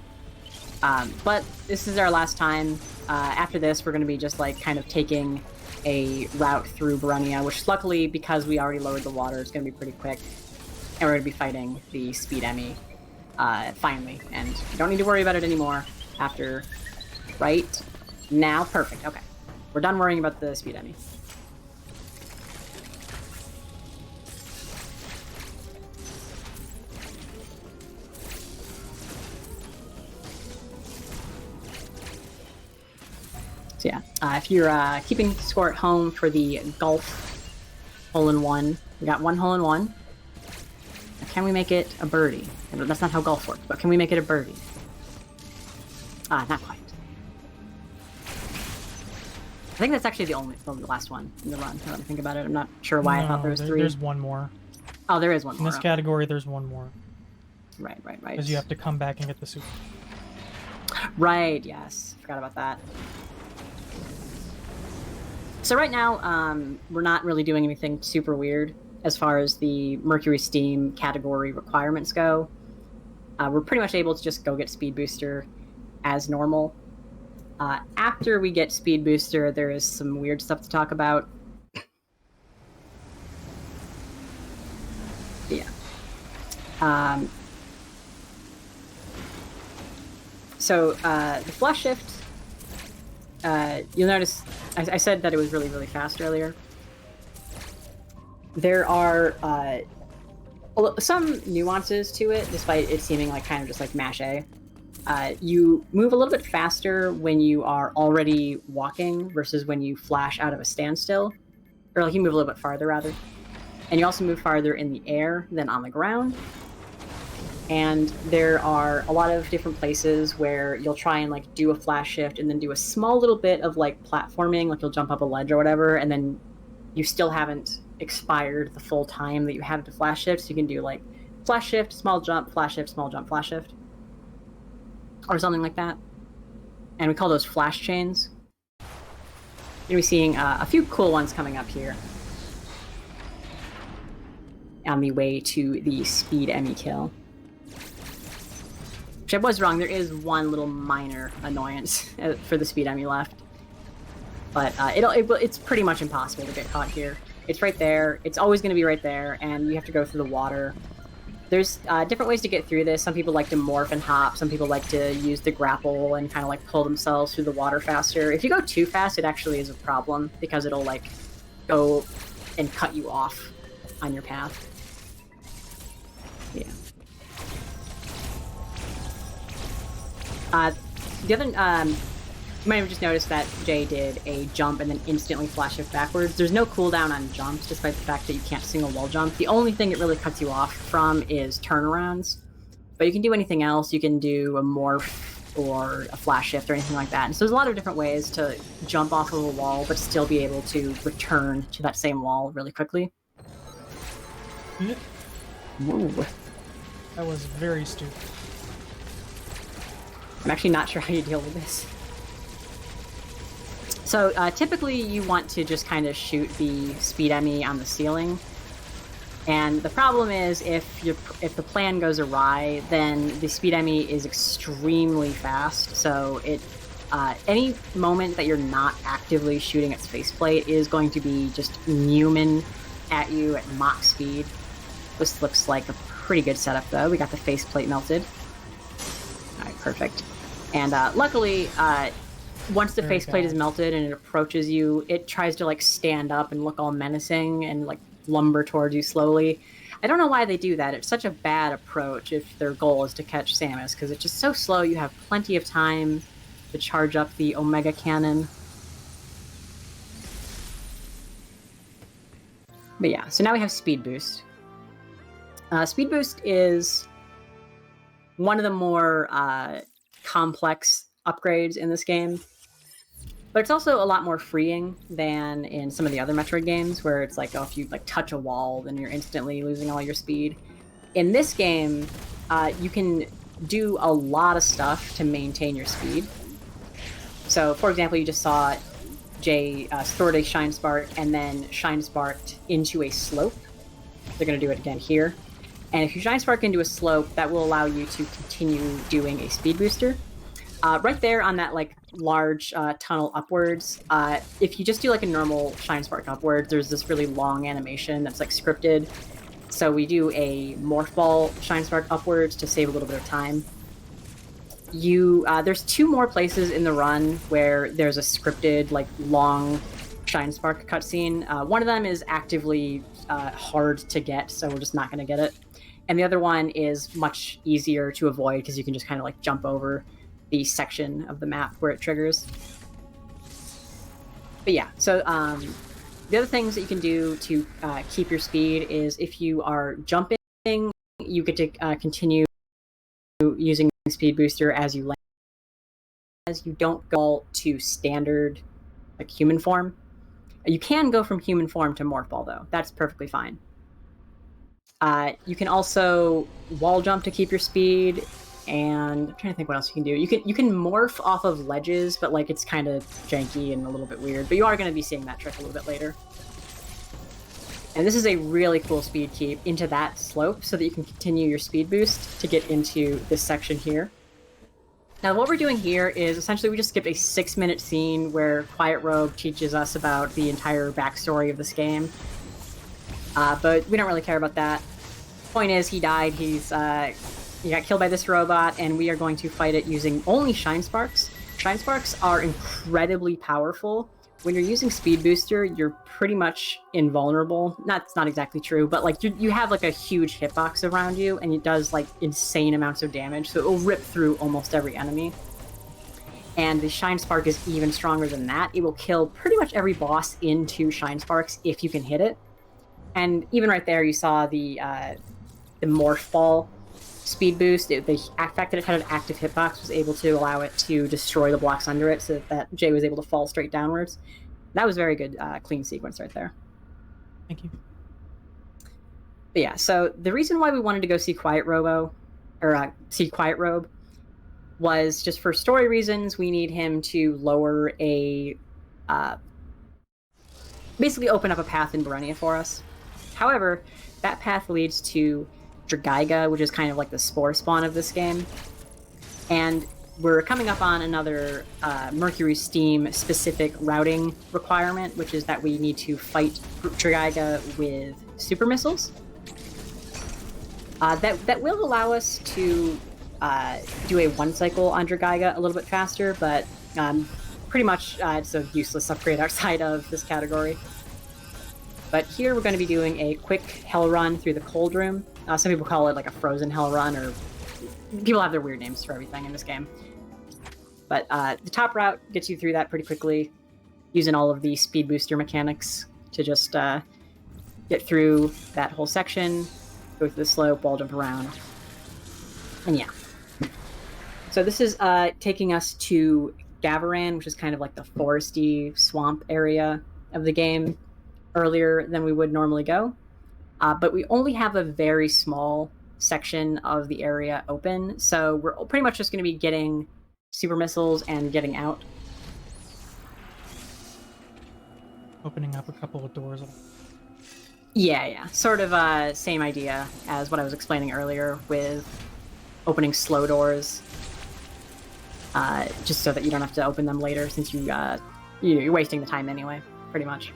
But this is our last time. After this, we're gonna be just like kind of taking a route through Baronia, which luckily, because we already lowered the water, it's gonna be pretty quick. And we're gonna be fighting the Speed Emmy finally. And you don't need to worry about it anymore after right now. Perfect, okay. We're done worrying about the Speed Emmy. So yeah, if you're keeping score at home for the golf hole-in-one, we got one hole-in-one. Can we make it a birdie? That's not how golf works, but can we make it a birdie? Not quite. I think that's actually the last one in the run, now that I think about it. I'm not sure why I thought there was 3. There's one more. Oh, there is one more. In this category, there's one more. Right. Because you have to come back and get the super. Right, yes. Forgot about that. So right now, we're not really doing anything super weird. as far as the Mercury Steam category requirements go. We're pretty much able to just go get Speed Booster as normal. After we get Speed Booster, there is some weird stuff to talk about. Yeah. So the flash shift, you'll notice I said that it was really, really fast earlier. There are some nuances to it, despite it seeming like kind of just like mash A. You move a little bit faster when you are already walking versus when you flash out of a standstill. Or like you move a little bit farther, rather. And you also move farther in the air than on the ground. And there are a lot of different places where you'll try and like do a flash shift and then do a small little bit of like platforming, like you'll jump up a ledge or whatever, and then you still haven't expired the full time that you have to flash shift. So you can do like flash shift, small jump, flash shift, small jump, flash shift. Or something like that. And we call those flash chains. You're going to be seeing a few cool ones coming up here on the way to the Speed Emmy kill. Which I was wrong, there is one little minor annoyance for the Speed Emmy left. But it's pretty much impossible to get caught here. It's right there, it's always going to be right there, and you have to go through the water. There's different ways to get through this. Some people like to morph and hop, some people like to use the grapple and kind of like pull themselves through the water faster. If you go too fast, it actually is a problem, because it'll like go and cut you off on your path. Yeah. The other, you might have just noticed that Jay did a jump and then instantly flash shift backwards. There's no cooldown on jumps, despite the fact that you can't single wall jump. The only thing it really cuts you off from is turnarounds. But you can do anything else. You can do a morph or a flash shift or anything like that. And so there's a lot of different ways to jump off of a wall, but still be able to return to that same wall really quickly. Whoa. That was very stupid. I'm actually not sure how you deal with this. So typically you want to just kind of shoot the Speed Emmy on the ceiling. And the problem is if the plan goes awry, then the Speed Emmy is extremely fast. So any moment that you're not actively shooting its faceplate is going to be just Newman at you at Mach speed. This looks like a pretty good setup though. We got the faceplate melted. Alright, perfect. And luckily, once the faceplate is melted and it approaches you, it tries to like stand up and look all menacing and like lumber towards you slowly. I don't know why they do that. It's such a bad approach if their goal is to catch Samus, because it's just so slow. You have plenty of time to charge up the Omega Cannon. But yeah, so now we have Speed Boost. Speed Boost is one of the more complex upgrades in this game, but it's also a lot more freeing than in some of the other Metroid games, where it's like, oh, if you like touch a wall, then you're instantly losing all your speed. In this game, you can do a lot of stuff to maintain your speed. So, for example, you just saw Jay stored a Shine Spark and then Shine Sparked into a slope. They're going to do it again here. And if you Shine Spark into a slope, that will allow you to continue doing a speed booster. Right there on that like large tunnel upwards, if you just do like a normal Shine Spark upwards, there's this really long animation that's like scripted. So we do a Morph Ball Shine Spark upwards to save a little bit of time. There's two more places in the run where there's a scripted like long Shine Spark cutscene. One of them is actively hard to get, so we're just not going to get it. And the other one is much easier to avoid because you can just kind of like jump over the section of the map where it triggers. But yeah, so the other things that you can do to keep your speed is if you are jumping, you get to continue using Speed Booster as you land. As you don't go to standard like human form. You can go from human form to Morph Ball though. That's perfectly fine. You can also wall jump to keep your speed, and I'm trying to think what else you can do. You can morph off of ledges, but like it's kind of janky and a little bit weird. But you are going to be seeing that trick a little bit later. And this is a really cool speed keep into that slope so that you can continue your speed boost to get into this section here. Now, what we're doing here is essentially we just skipped a 6-minute scene where Quiet Robe teaches us about the entire backstory of this game. But we don't really care about that. Point is, he died. He got killed by this robot, and we are going to fight it using only Shine Sparks. Shine Sparks are incredibly powerful. When you're using Speed Booster, you're pretty much invulnerable. That's not exactly true, but like you have like a huge hitbox around you, and it does like insane amounts of damage, so it will rip through almost every enemy. And the Shine Spark is even stronger than that. It will kill pretty much every boss into Shine Sparks if you can hit it. And even right there, you saw the Morph Ball speed boost. The fact that it had an active hitbox was able to allow it to destroy the blocks under it so that Jay was able to fall straight downwards. That was very good, clean sequence right there. Thank you. But yeah, so the reason why we wanted to go see Quiet Robe was just for story reasons. We need him to lower basically open up a path in Berenia for us. However, that path leads to Dragaiga, which is kind of like the spore spawn of this game. And we're coming up on another Mercury Steam specific routing requirement, which is that we need to fight Dragaiga with super missiles. That will allow us to do a 1 cycle on Dragaiga a little bit faster, but pretty much it's a useless upgrade outside of this category. But here we're going to be doing a quick hell run through the cold room. Some people call it like a frozen hell run, or people have their weird names for everything in this game. But the top route gets you through that pretty quickly, using all of the speed booster mechanics to just get through that whole section, go through the slope, wall jump around, and yeah. So this is taking us to Gavaran, which is kind of like the foresty swamp area of the game, earlier than we would normally go. But we only have a very small section of the area open, so we're pretty much just going to be getting super missiles and getting out. Opening up a couple of doors. Yeah. Sort of same idea as what I was explaining earlier with opening slow doors, just so that you don't have to open them later, since you're wasting the time anyway, pretty much.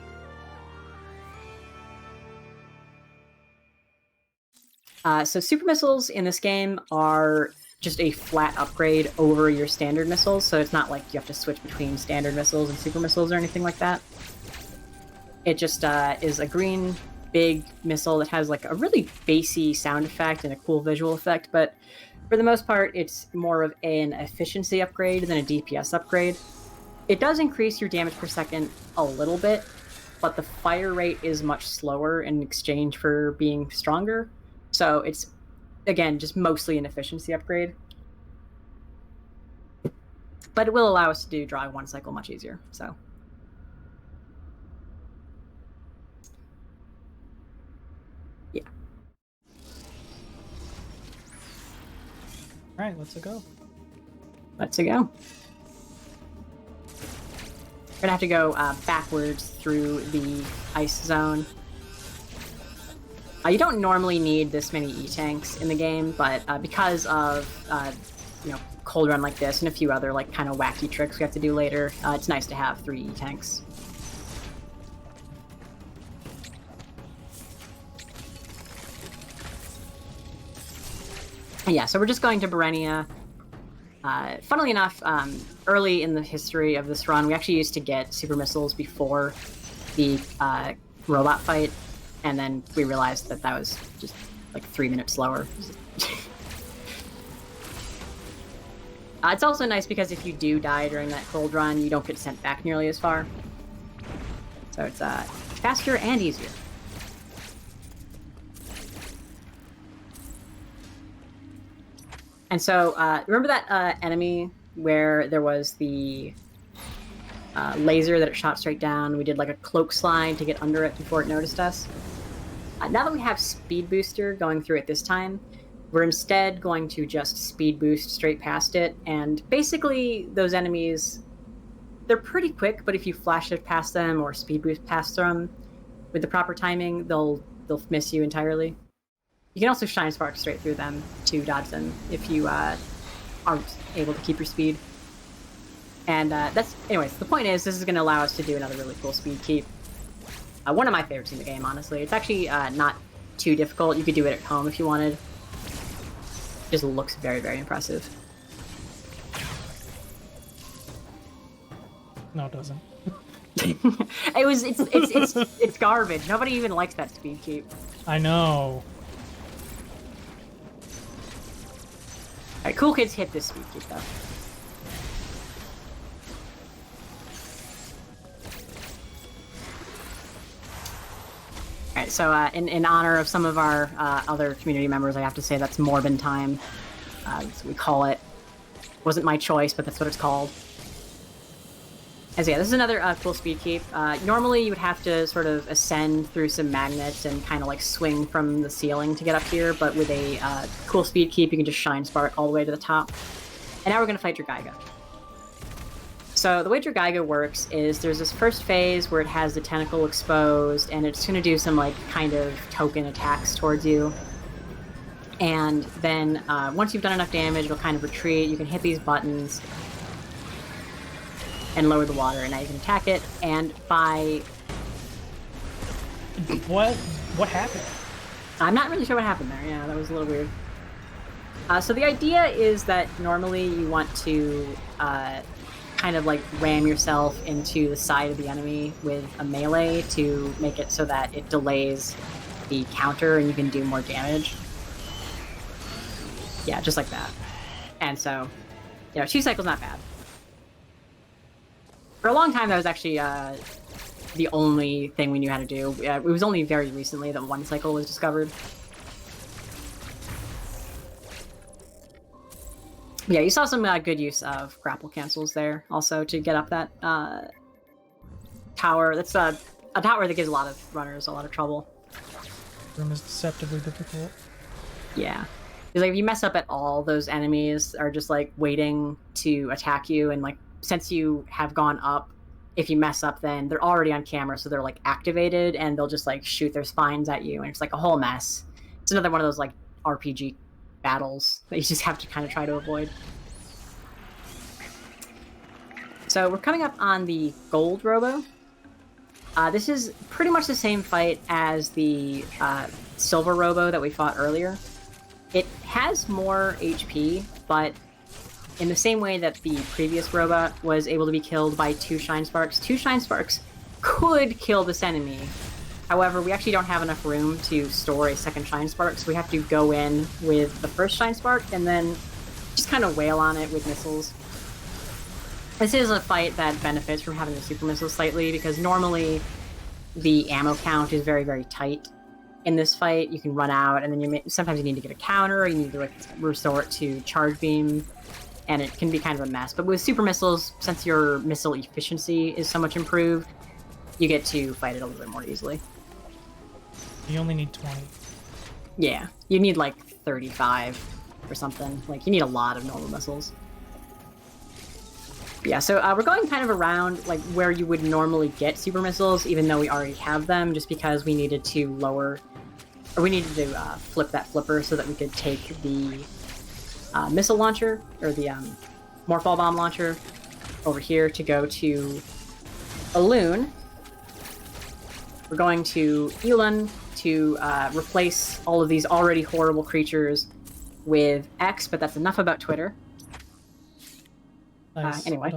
So super missiles in this game are just a flat upgrade over your standard missiles, so it's not like you have to switch between standard missiles and super missiles or anything like that. It just is a green, big missile that has like a really bassy sound effect and a cool visual effect, but for the most part, it's more of an efficiency upgrade than a DPS upgrade. It does increase your damage per second a little bit, but the fire rate is much slower in exchange for being stronger. So it's, again, just mostly an efficiency upgrade. But it will allow us to do draw 1 cycle much easier, so. Yeah. Alright, let's go. Let's go. We're gonna have to go backwards through the ice zone. You don't normally need this many E-tanks in the game, but because of cold run like this and a few other like kind of wacky tricks we have to do later, it's nice to have 3 E-tanks. Yeah, so we're just going to Berenia. Funnily enough, early in the history of this run, we actually used to get super missiles before the robot fight. And then we realized that that was just like 3 minutes slower. It's also nice because if you do die during that cold run, you don't get sent back nearly as far. So it's faster and easier. And so, remember that enemy where there was the laser that it shot straight down? We did like a cloak slide to get under it before it noticed us. Now that we have Speed Booster going through it this time, we're instead going to just Speed Boost straight past it, and basically those enemies, they're pretty quick, but if you flash it past them or Speed Boost past them, with the proper timing, they'll miss you entirely. You can also shine spark straight through them to dodge them if you aren't able to keep your speed. And anyways, the point is, this is going to allow us to do another really cool speed keep. One of my favorites in the game, honestly. It's actually not too difficult. You could do it at home if you wanted. It just looks very, very impressive. No, it doesn't. It's garbage. Nobody even likes that speed keep. I know. Alright, cool kids hit this speed keep though. Alright, so in honor of some of our other community members, I have to say that's Morbin time. That's what we call it. Wasn't my choice, but that's what it's called. As yeah, this is another cool speed keep. Normally you would have to sort of ascend through some magnets and kind of like swing from the ceiling to get up here, but with a cool speed keep you can just shine spark all the way to the top. And now we're going to fight Dragaiga. So the way Dragaiga works is there's this first phase where it has the tentacle exposed, and it's going to do some like kind of token attacks towards you. And then once you've done enough damage, it'll kind of retreat. You can hit these buttons and lower the water, and now you can attack it, and by... What happened? I'm not really sure what happened there. Yeah, that was a little weird. So the idea is that normally you want to kind of like ram yourself into the side of the enemy with a melee to make it so that it delays the counter and you can do more damage. Yeah, just like that. And so, 2 cycles not bad. For a long time, that was actually the only thing we knew how to do. It was only very recently that 1 cycle was discovered. Yeah, you saw some good use of grapple cancels there, also, to get up that tower. That's a tower that gives a lot of runners a lot of trouble. Room is deceptively difficult. Yeah. Because like, if you mess up at all, those enemies are just like waiting to attack you, and like since you have gone up, if you mess up, then they're already on camera, so they're like activated, and they'll just like shoot their spines at you, and it's like a whole mess. It's another one of those like RPG battles that you just have to kind of try to avoid. So we're coming up on the gold robo. This is pretty much the same fight as the silver robo that we fought earlier. It has more HP, but in the same way that the previous robot was able to be killed by 2 shine sparks could kill this enemy. However, we actually don't have enough room to store a second shine spark, so we have to go in with the first shine spark and then just kind of wail on it with missiles. This is a fight that benefits from having the super missile slightly, because normally the ammo count is very, very tight. In this fight, you can run out, and then sometimes you need to get a counter, or you need to like restore it to charge beam, and it can be kind of a mess. But with super missiles, since your missile efficiency is so much improved, you get to fight it a little bit more easily. You only need 20. Yeah, you need like 35 or something. Like, you need a lot of normal missiles. Yeah, so we're going kind of around like where you would normally get super missiles, even though we already have them, just because we needed to flip that flipper so that we could take the missile launcher, or the Morphball bomb launcher, over here to go to Elune. We're going to Elun to replace all of these already horrible creatures with X, but that's enough about Twitter. Nice. Anyway,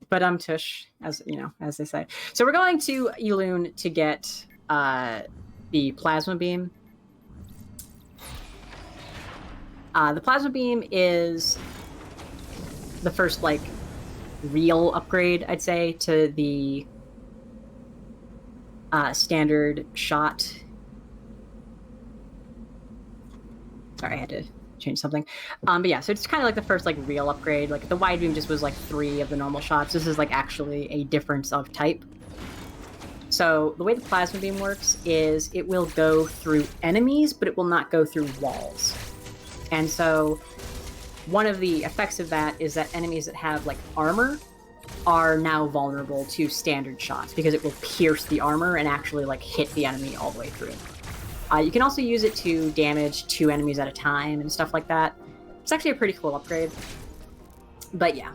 but tush, as you know, as they say. So we're going to Elune to get the plasma beam. The plasma beam is the first like real upgrade, I'd say, to the standard shot. Sorry, I had to change something. But yeah, so it's kind of like the first like real upgrade. Like the wide beam just was like 3 of the normal shots. This is like actually a difference of type. So the way the plasma beam works is it will go through enemies, but it will not go through walls. And so one of the effects of that is that enemies that have like armor are now vulnerable to standard shots because it will pierce the armor and actually like hit the enemy all the way through. You can also use it to damage 2 enemies at a time and stuff like that. It's actually a pretty cool upgrade. But yeah.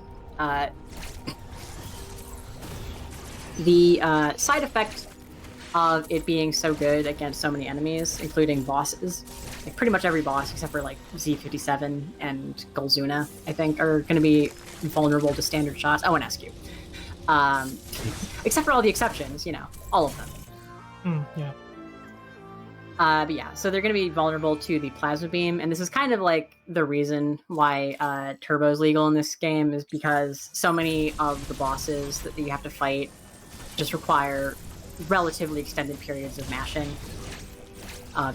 The side effect of it being so good against so many enemies, including bosses, like pretty much every boss except for like Z57 and Golzuna, I think, are going to be vulnerable to standard shots. I won't ask you. Except for all the exceptions, you know, all of them. Yeah. But yeah, so they're going to be vulnerable to the plasma beam, and this is kind of like the reason why Turbo's legal in this game, is because so many of the bosses that you have to fight just require relatively extended periods of mashing,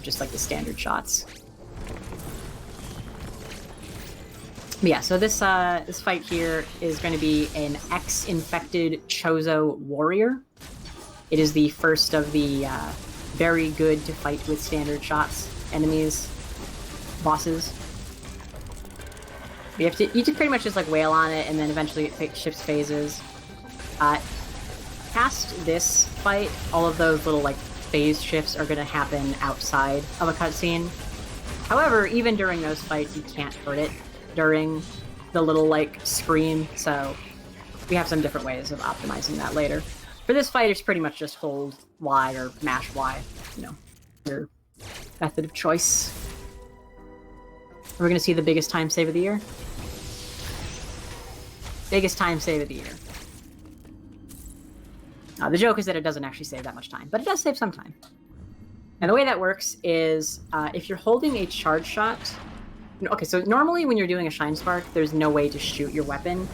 just like the standard shots. But yeah, so this this fight here is going to be an X-infected Chozo warrior. It is the first of the very good to fight with standard shots enemies, bosses. You just pretty much just like wail on it, and then eventually it shifts phases. Past this fight, all of those little like phase shifts are going to happen outside of a cutscene. However, even during those fights, you can't hurt it during the little like scream, so we have some different ways of optimizing that later. For this fight, it's pretty much just hold Y or mash Y, you know, your method of choice. We're gonna see the biggest time save of the year. Biggest time save of the year. The joke is that it doesn't actually save that much time, but it does save some time. And the way that works is if you're holding a charge shot... Okay, so normally when you're doing a Shine Spark, there's no way to shoot your weapon.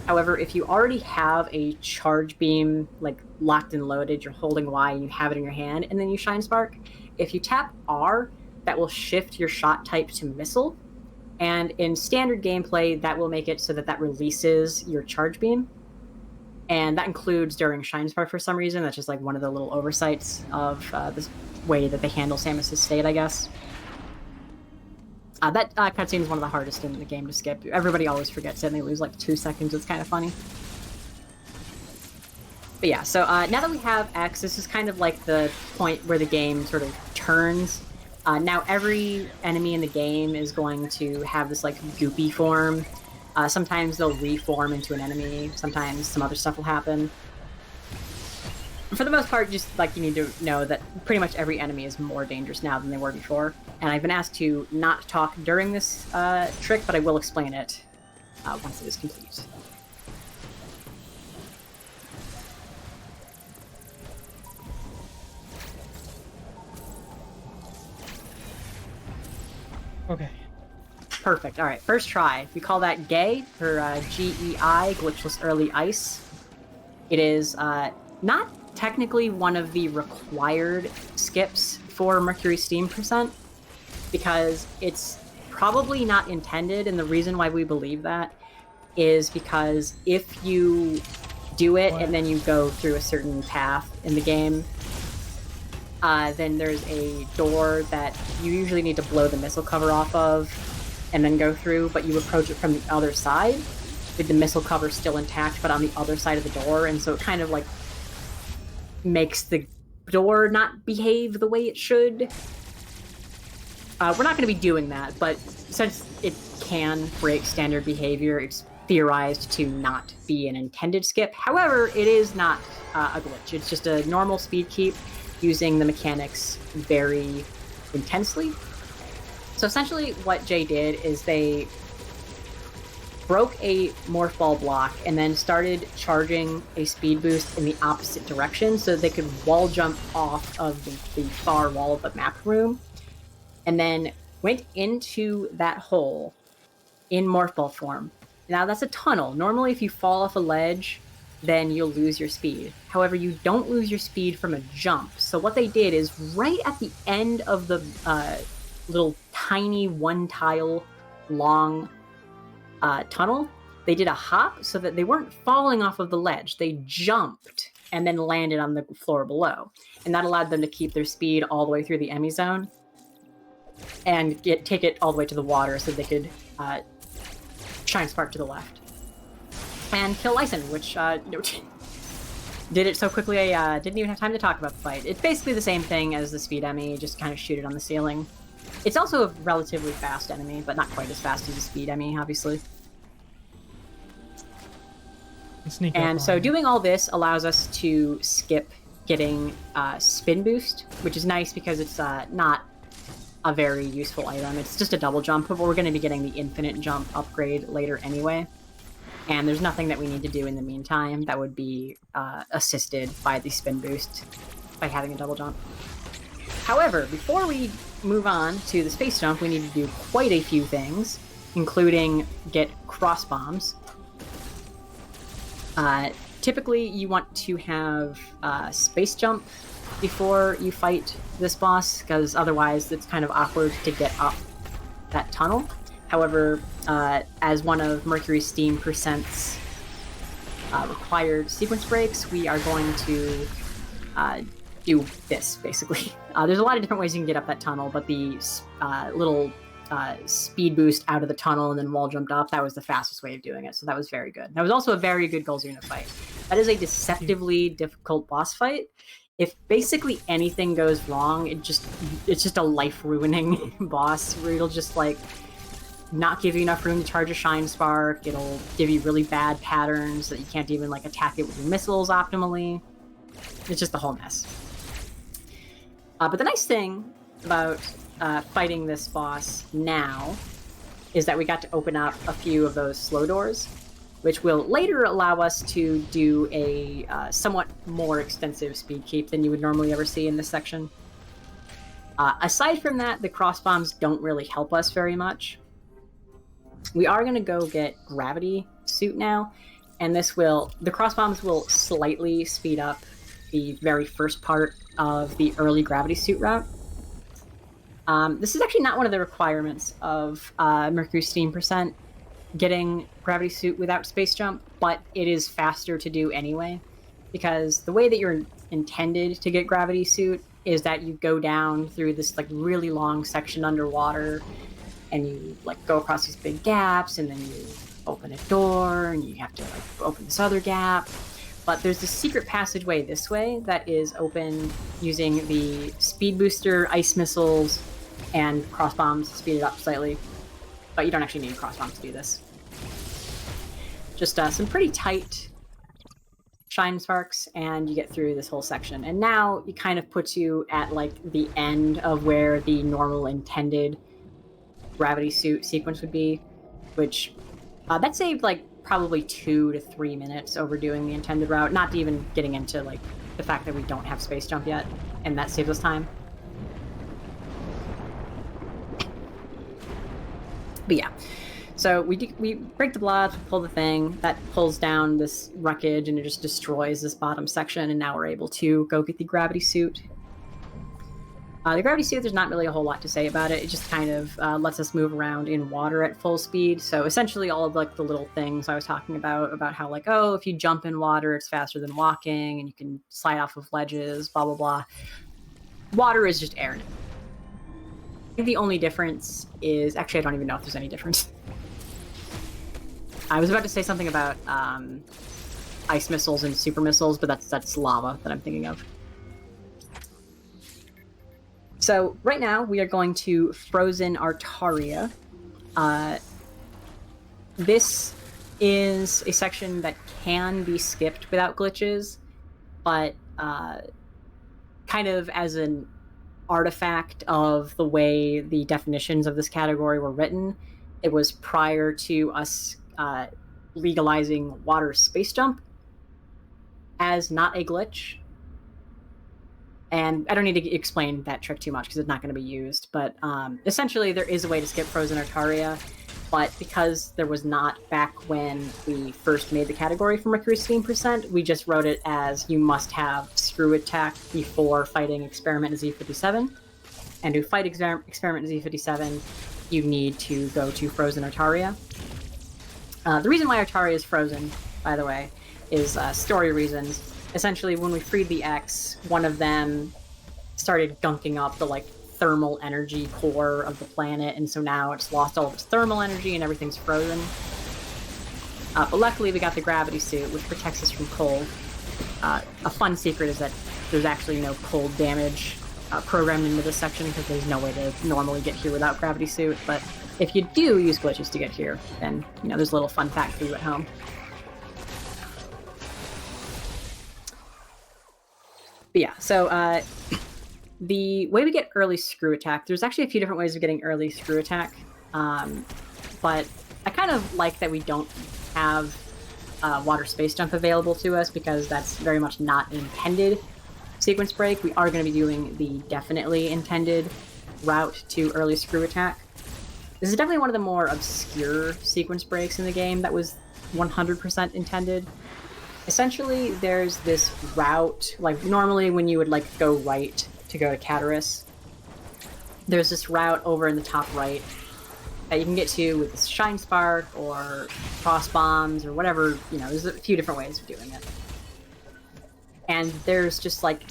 However, if you already have a charge beam like locked and loaded, you're holding Y and you have it in your hand, and then you Shine Spark, if you tap R, that will shift your shot type to missile. And in standard gameplay, that will make it so that that releases your charge beam. And that includes during Shine Spark for some reason. That's just like one of the little oversights of this way that they handle Samus's state, I guess. That cutscene is one of the hardest in the game to skip. Everybody always forgets it, and they lose like 2 seconds. It's kind of funny. But yeah, so now that we have X, this is kind of like the point where the game sort of turns. Now every enemy in the game is going to have this like goopy form. Sometimes they'll reform into an enemy. Sometimes some other stuff will happen. For the most part, just like you need to know that pretty much every enemy is more dangerous now than they were before. And I've been asked to not talk during this trick, but I will explain it once it is complete. Okay. Perfect. All right, first try. We call that GEI, or GEI, Glitchless Early Ice. It is not technically one of the required skips for Mercury Steam percent, because it's probably not intended, and the reason why we believe that is because if you do it and then you go through a certain path in the game, then there's a door that you usually need to blow the missile cover off of and then go through, but you approach it from the other side with the missile cover still intact, but on the other side of the door, and so it kind of like makes the door not behave the way it should. We're not going to be doing that, but since it can break standard behavior, it's theorized to not be an intended skip. However, it is not a glitch. It's just a normal speed keep using the mechanics very intensely. So essentially what Jay did is they broke a morph ball block and then started charging a speed boost in the opposite direction so they could wall jump off of the far wall of the map room, and then went into that hole in morph ball form. Now that's a tunnel. Normally if you fall off a ledge, then you'll lose your speed. However, you don't lose your speed from a jump. So what they did is right at the end of the little tiny one tile long tunnel, they did a hop so that they weren't falling off of the ledge. They jumped and then landed on the floor below. And that allowed them to keep their speed all the way through the Emmy zone and take it all the way to the water so they could Shine Spark to the left. and kill Lyson, which did it so quickly I didn't even have time to talk about the fight. It's basically the same thing as the speed enemy, just kind of shoot it on the ceiling. It's also a relatively fast enemy, but not quite as fast as the speed enemy, obviously. And so doing all this allows us to skip getting spin boost, which is nice because it's not a very useful item. It's just a double jump, but we're going to be getting the infinite jump upgrade later anyway. And there's nothing that we need to do in the meantime that would be assisted by the spin boost by having a double jump. However, before we move on to the space jump, we need to do quite a few things, including get cross bombs. Typically, you want to have space jump before you fight this boss, because otherwise it's kind of awkward to get up that tunnel. However, as one of Mercury's Steam Percent's required sequence breaks, we are going to do this, basically. There's a lot of different ways you can get up that tunnel, but the little speed boost out of the tunnel and then wall jumped up, that was the fastest way of doing it, so that was very good. That was also a very good Golzuna fight. That is a deceptively difficult boss fight. If basically anything goes wrong, it's just a life-ruining boss, where it'll just, like, not give you enough room to charge a Shine Spark, it'll give you really bad patterns that you can't even, like, attack it with your missiles optimally. It's just a whole mess. But the nice thing about fighting this boss now is that we got to open up a few of those slow doors, which will later allow us to do a somewhat more extensive speed keep than you would normally ever see in this section. Aside from that, the cross bombs don't really help us very much. We are going to go get Gravity Suit now, and the cross bombs will slightly speed up the very first part of the early Gravity Suit route. This is actually not one of the requirements of Mercury Steam Percent getting Gravity Suit without Space Jump, but it is faster to do anyway, because the way that you're intended to get Gravity Suit is that you go down through this like really long section underwater, and you like go across these big gaps, and then you open a door, and you have to like open this other gap. But there's this secret passageway this way that is open using the speed booster, ice missiles, and cross bombs to speed it up slightly. But you don't actually need cross bombs to do this. Just some pretty tight Shine Sparks, and you get through this whole section. And now it kind of puts you at like the end of where the normal intended Gravity Suit sequence would be, which that saved like probably 2 to 3 minutes overdoing the intended route, not even getting into like the fact that we don't have Space Jump yet, and that saves us time. But yeah, so we break the blobs, we pull the thing, that pulls down this wreckage, and it just destroys this bottom section, and now we're able to go get the Gravity Suit. The Gravity Suit, there's not really a whole lot to say about it. It just kind of lets us move around in water at full speed. So essentially all of like the little things I was talking about how like, oh, if you jump in water, it's faster than walking, and you can slide off of ledges, blah, blah, blah. Water is just air. I think the only difference is... Actually, I don't even know if there's any difference. I was about to say something about ice missiles and super missiles, but that's lava that I'm thinking of. So right now we are going to Frozen Artaria. This is a section that can be skipped without glitches, but kind of as an artifact of the way the definitions of this category were written, it was prior to us legalizing water space jump as not a glitch. And I don't need to explain that trick too much because it's not going to be used. But essentially, there is a way to skip Frozen Artaria. But because there was not back when we first made the category for Mercury Steam Percent, we just wrote it as you must have Screw Attack before fighting Experiment Z57. And to fight Experiment Z57, you need to go to Frozen Artaria. The reason why Artaria is frozen, by the way, is story reasons. Essentially, when we freed the X, one of them started gunking up the, like, thermal energy core of the planet, and so now it's lost all of its thermal energy and everything's frozen. But luckily we got the gravity suit, which protects us from cold. A fun secret is that there's actually no cold damage programmed into this section because there's no way to normally get here without gravity suit. But if you do use glitches to get here, then there's a little fun fact for you at home. But yeah, so the way we get early screw attack, there's actually a few different ways of getting early screw attack. But I kind of like that we don't have water space jump available to us because that's very much not an intended sequence break. We are going to be doing the definitely intended route to early screw attack. This is definitely one of the more obscure sequence breaks in the game that was 100% intended. Essentially, there's this route, like normally when you would like go right to go to Cataris, there's this route over in the top right that you can get to with this Shine Spark or Cross Bombs or whatever, there's a few different ways of doing it. And there's just like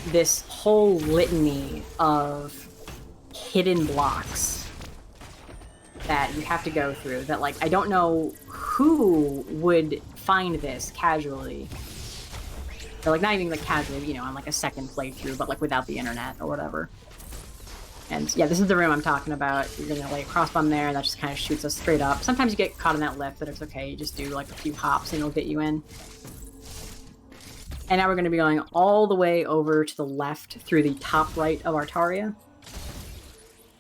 this whole litany of hidden blocks that you have to go through that, like, I don't know who would find this casually. Or, like, not even, like, casually, on, like, a second playthrough, but, like, without the internet or whatever. And, yeah, this is the room I'm talking about. You're gonna lay a crossbomb there, and that just kind of shoots us straight up. Sometimes you get caught in that lift, but it's okay. You just do, like, a few hops, and it'll get you in. And now we're gonna be going all the way over to the left through the top right of Artaria.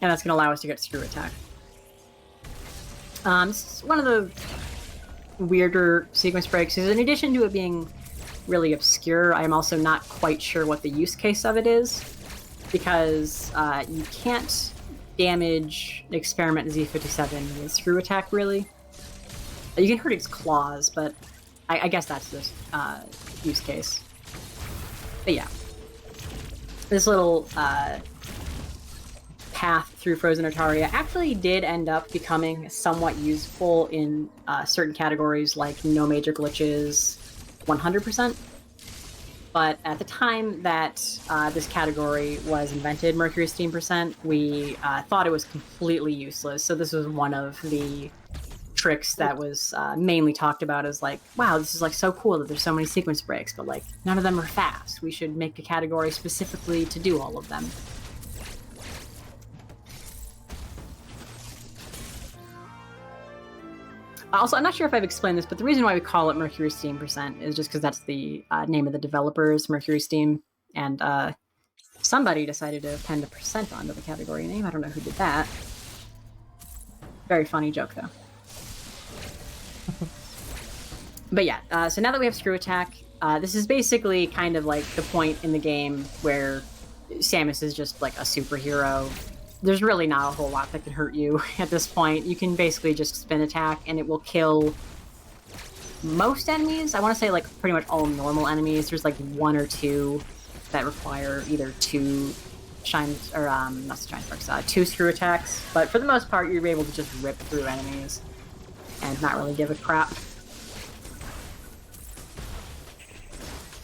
And that's gonna allow us to get screw attack. This is one of the weirder sequence breaks. In addition to it being really obscure, I'm also not quite sure what the use case of it is, because you can't damage Experiment Z57 with screw attack, really. You can hurt its claws, but I guess that's the use case. But yeah. This little path through Frozen Artaria actually did end up becoming somewhat useful in certain categories, like no major glitches 100%. But at the time that this category was invented, Mercury Steam %, we thought it was completely useless. So this was one of the tricks that was mainly talked about as like, wow, this is like so cool that there's so many sequence breaks, but like none of them are fast. We should make a category specifically to do all of them. Also, I'm not sure if I've explained this, but the reason why we call it Mercury Steam % is just because that's the name of the developers, Mercury Steam, and somebody decided to append a % onto the category name. I don't know who did that. Very funny joke, though. But yeah, so now that we have Screw Attack, this is basically kind of like the point in the game where Samus is just like a superhero. There's really not a whole lot that can hurt you at this point. You can basically just spin attack, and it will kill most enemies. I want to say like pretty much all normal enemies. There's like one or two that require either two shines, or not shine sparks, two screw attacks. But for the most part, you're able to just rip through enemies and not really give a crap.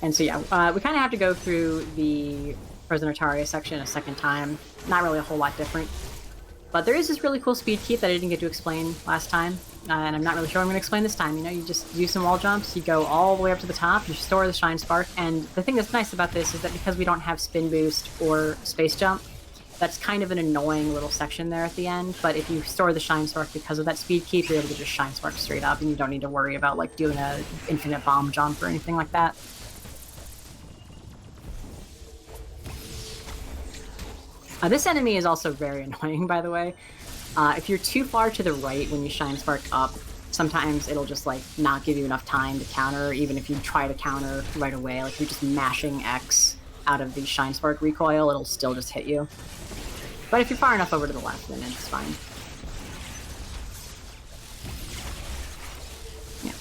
And so yeah, we kind of have to go through the Frozen Artaria section a second time. Not really a whole lot different. But there is this really cool speed keep that I didn't get to explain last time. And I'm not really sure I'm going to explain this time. You just do some wall jumps, you go all the way up to the top, you store the Shine Spark, and the thing that's nice about this is that because we don't have Spin Boost or Space Jump, that's kind of an annoying little section there at the end, but if you store the Shine Spark because of that speed keep, you're able to just Shine Spark straight up, and you don't need to worry about like doing a infinite bomb jump or anything like that. This enemy is also very annoying, by the way. If you're too far to the right when you Shine Spark up, sometimes it'll just like not give you enough time to counter, even if you try to counter right away. Like if you're just mashing X out of the Shine Spark recoil, it'll still just hit you. But if you're far enough over to the left, then it's fine. Yeah.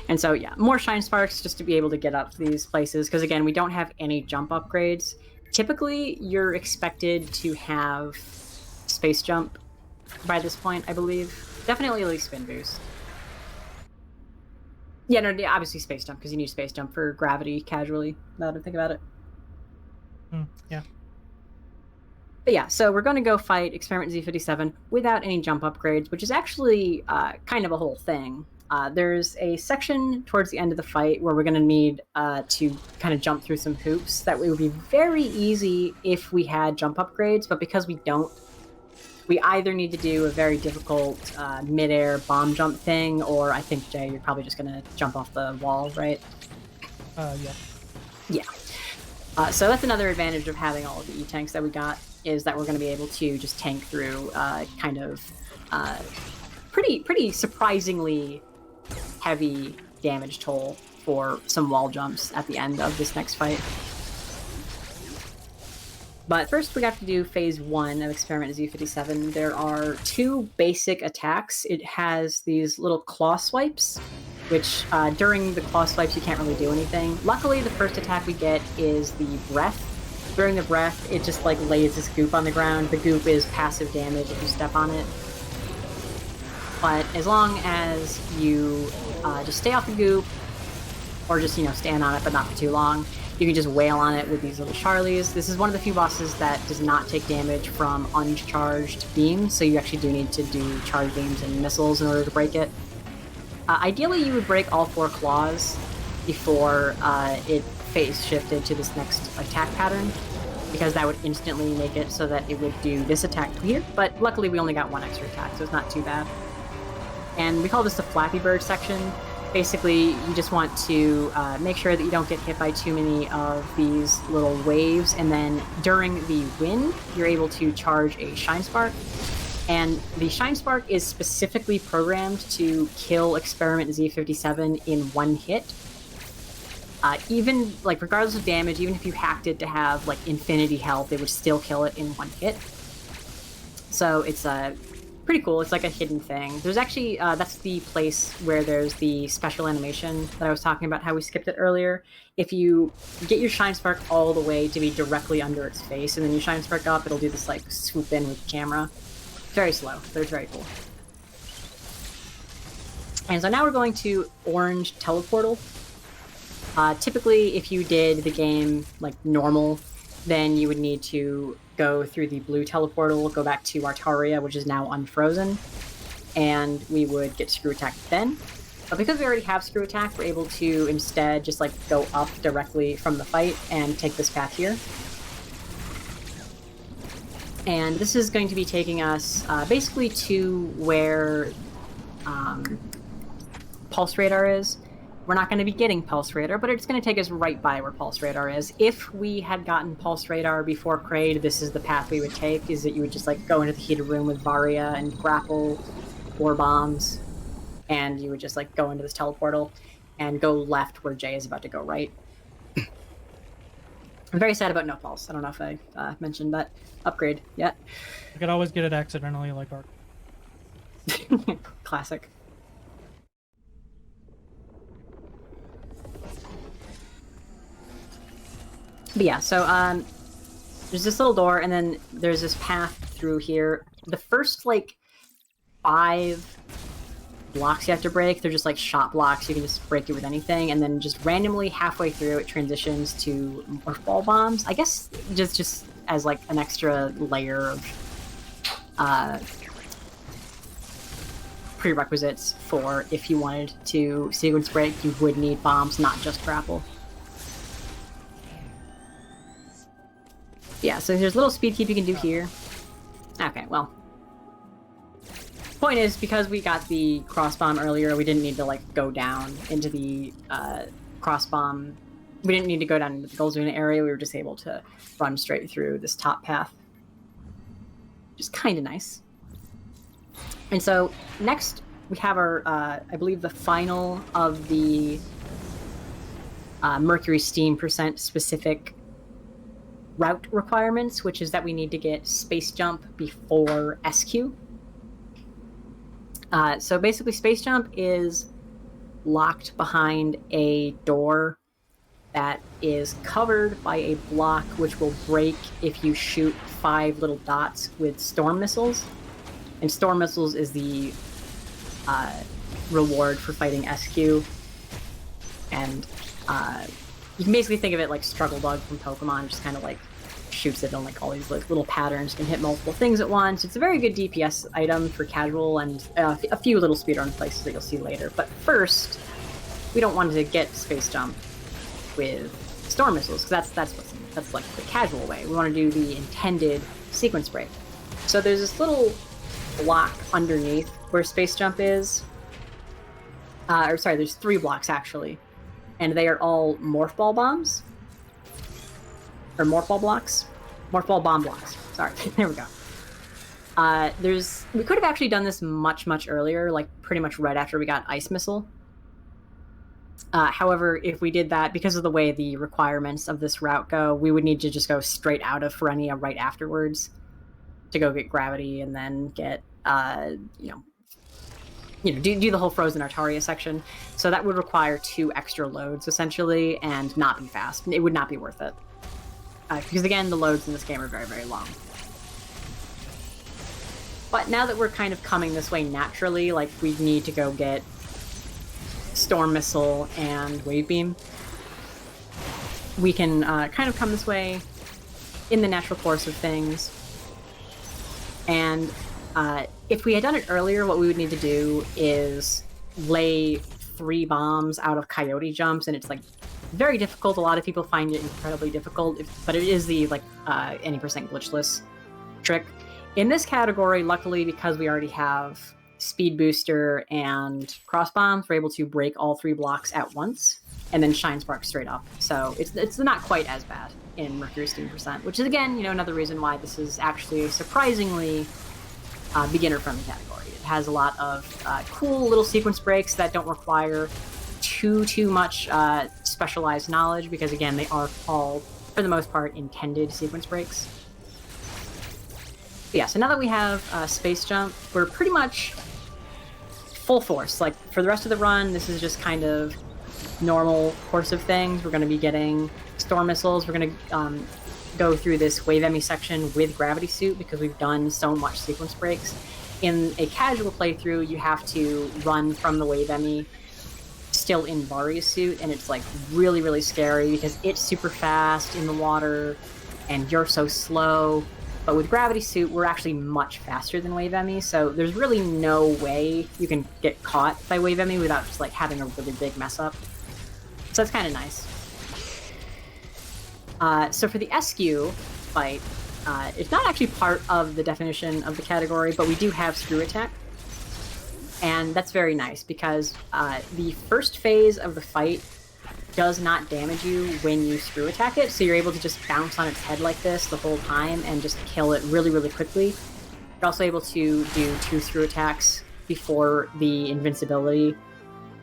And so yeah, more Shine Sparks just to be able to get up to these places, because again, we don't have any jump upgrades. Typically, you're expected to have Space Jump by this point, I believe. Definitely at least Spin Boost. Yeah, no, obviously Space Jump, because you need Space Jump for gravity casually, now that I think about it. Yeah. But yeah, so we're going to go fight Experiment Z57 without any jump upgrades, which is actually kind of a whole thing. There's a section towards the end of the fight where we're going to need to kind of jump through some hoops that would be very easy if we had jump upgrades, but because we don't, we either need to do a very difficult mid-air bomb jump thing, or I think, Jay, you're probably just going to jump off the wall, right? Yeah. Yeah. So that's another advantage of having all of the E-tanks that we got, is that we're going to be able to just tank through kind of pretty surprisingly heavy damage toll for some wall jumps at the end of this next fight. But first we have to do phase 1 of Experiment Z57. There are 2 basic attacks. It has these little claw swipes, which during the claw swipes you can't really do anything. Luckily, the first attack we get is the breath. During the breath, it just like lays this goop on the ground. The goop is passive damage if you step on it. But as long as you just stay off the goop, or just, stand on it but not for too long, you can just wail on it with these little Charlies. This is one of the few bosses that does not take damage from uncharged beams, so you actually do need to do charge beams and missiles in order to break it. Ideally, you would break all 4 claws before it phase shifted to this next attack pattern, because that would instantly make it so that it would do this attack here, but luckily we only got 1 extra attack, so it's not too bad. And we call this the Flappy Bird section. Basically, you just want to make sure that you don't get hit by too many of these little waves, and then during the wind, you're able to charge a Shine Spark. And the Shine Spark is specifically programmed to kill Experiment Z57 in 1 hit. Even, regardless of damage, even if you hacked it to have, infinity health, it would still kill it in 1 hit. So it's pretty cool. It's like a hidden thing. There's actually, that's the place where there's the special animation that I was talking about, how we skipped it earlier. If you get your Shine Spark all the way to be directly under its face, and then you Shine Spark up, it'll do this, swoop in with the camera. Very slow, but it's very cool. And so now we're going to Orange Teleportal. Typically, if you did the game, normal, then you would need to go through the blue teleportal, go back to Artaria, which is now unfrozen, and we would get Screw Attack then. But because we already have Screw Attack, we're able to instead just go up directly from the fight and take this path here. And this is going to be taking us basically to where Pulse Radar is. We're not going to be getting Pulse Radar, but it's going to take us right by where Pulse Radar is. If we had gotten Pulse Radar before Kraid, this is the path we would take, is that you would just go into the heated room with Varia and grapple or bombs, and you would just go into this teleportal and go left where Jay is about to go right. I'm very sad about no Pulse. I don't know if I mentioned that upgrade yet. I could always get it accidentally like Arc. Classic. But yeah, so there's this little door, and then there's this path through here. The first 5 blocks you have to break, they're just shot blocks. You can just break it with anything, and then just randomly halfway through it transitions to Morph Ball bombs. I guess just as an extra layer of prerequisites for if you wanted to sequence break, you would need bombs, not just grapple. Yeah, so there's a little speed keep you can do here. Okay, well. Point is, because we got the cross bomb earlier, we didn't need to go down into the cross bomb. We didn't need to go down into the Golzuna area. We were just able to run straight through this top path, which is kind of nice. And so next we have our, I believe, the final of the Mercury Steam % specific route requirements, which is that we need to get Space Jump before SQ. So basically, Space Jump is locked behind a door that is covered by a block which will break if you shoot 5 little dots with Storm Missiles. And Storm Missiles is the reward for fighting SQ. And you can basically think of it like Struggle Bug from Pokemon, just kind of shoots it on like all these like little patterns, can hit multiple things at once. It's a very good DPS item for casual, and a few little speedrun places that you'll see later. But first, we don't want to get space jump with storm missiles, because that's like the casual way. We want to do the intended sequence break. So there's this little block underneath where space jump is. Or sorry, there's 3 blocks actually, and they are all morph ball bombs. Or morph ball blocks? Morph ball bomb blocks. Sorry, there we go. We could have actually done this much, much earlier, like pretty much right after we got Ice Missile. However, if we did that, because of the way the requirements of this route go, we would need to just go straight out of Ferenia right afterwards to go get Gravity and then get, do the whole Frozen Artaria section. So that would require 2 extra loads, essentially, and not be fast. It would not be worth it. Because, again, the loads in this game are very, very long. But now that we're kind of coming this way naturally, like, we need to go get Storm Missile and Wave Beam, we can kind of come this way in the natural course of things. And if we had done it earlier, what we would need to do is lay 3 bombs out of Coyote jumps, and it's like very difficult. A lot of people find it incredibly difficult, but it is the like any percent glitchless trick. In this category, luckily, because we already have Speed Booster and Cross Bombs, we're able to break all 3 blocks at once, and then Shine Spark straight up. So it's not quite as bad in Mercury Steam Percent, which is, again, another reason why this is actually a surprisingly beginner-friendly category. It has a lot of cool little sequence breaks that don't require too much specialized knowledge, because, again, they are all, for the most part, intended sequence breaks. But yeah, so now that we have Space Jump, we're pretty much full force. Like, for the rest of the run, this is just kind of normal course of things. We're going to be getting Storm Missiles. We're going to go through this Wave Emmy section with Gravity Suit, because we've done so much sequence breaks. In a casual playthrough, you have to run from the Wave Emmy still in Varia's suit, and it's like really, really scary because it's super fast in the water and you're so slow. But with Gravity Suit, we're actually much faster than Wave Emmy, so there's really no way you can get caught by Wave Emmy without just like having a really big mess up. So that's kind of nice. So for the SQ fight, it's not actually part of the definition of the category, but we do have Screw Attack. And that's very nice, because the first phase of the fight does not damage you when you Screw Attack it, so you're able to just bounce on its head like this the whole time and just kill it really, really quickly. You're also able to do 2 Screw Attacks before the invincibility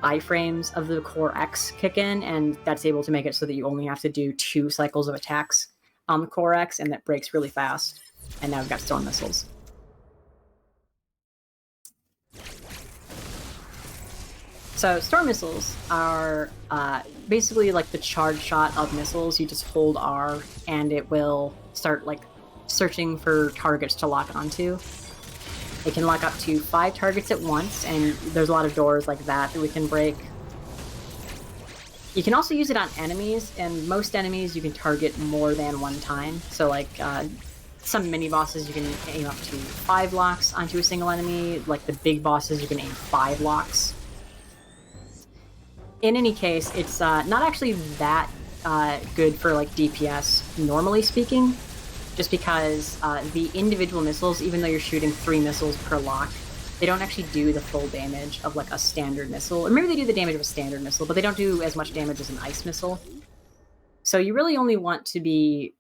iframes of the Core X kick in, and that's able to make it so that you only have to do 2 cycles of attacks on the Core X, and that breaks really fast. And now we've got Storm Missiles. So Storm Missiles are basically like the charge shot of missiles. You just hold R, and it will start like searching for targets to lock onto. It can lock up to 5 targets at once, and there's a lot of doors like that we can break. You can also use it on enemies, and most enemies you can target more than 1 time. So like some mini bosses you can aim up to 5 locks onto a single enemy. Like the big bosses you can aim 5 locks. In any case, it's not actually that good for like DPS, normally speaking, just because the individual missiles, even though you're shooting 3 missiles per lock, they don't actually do the full damage of like a standard missile. Or maybe they do the damage of a standard missile, but they don't do as much damage as an ice missile. So you really only want to be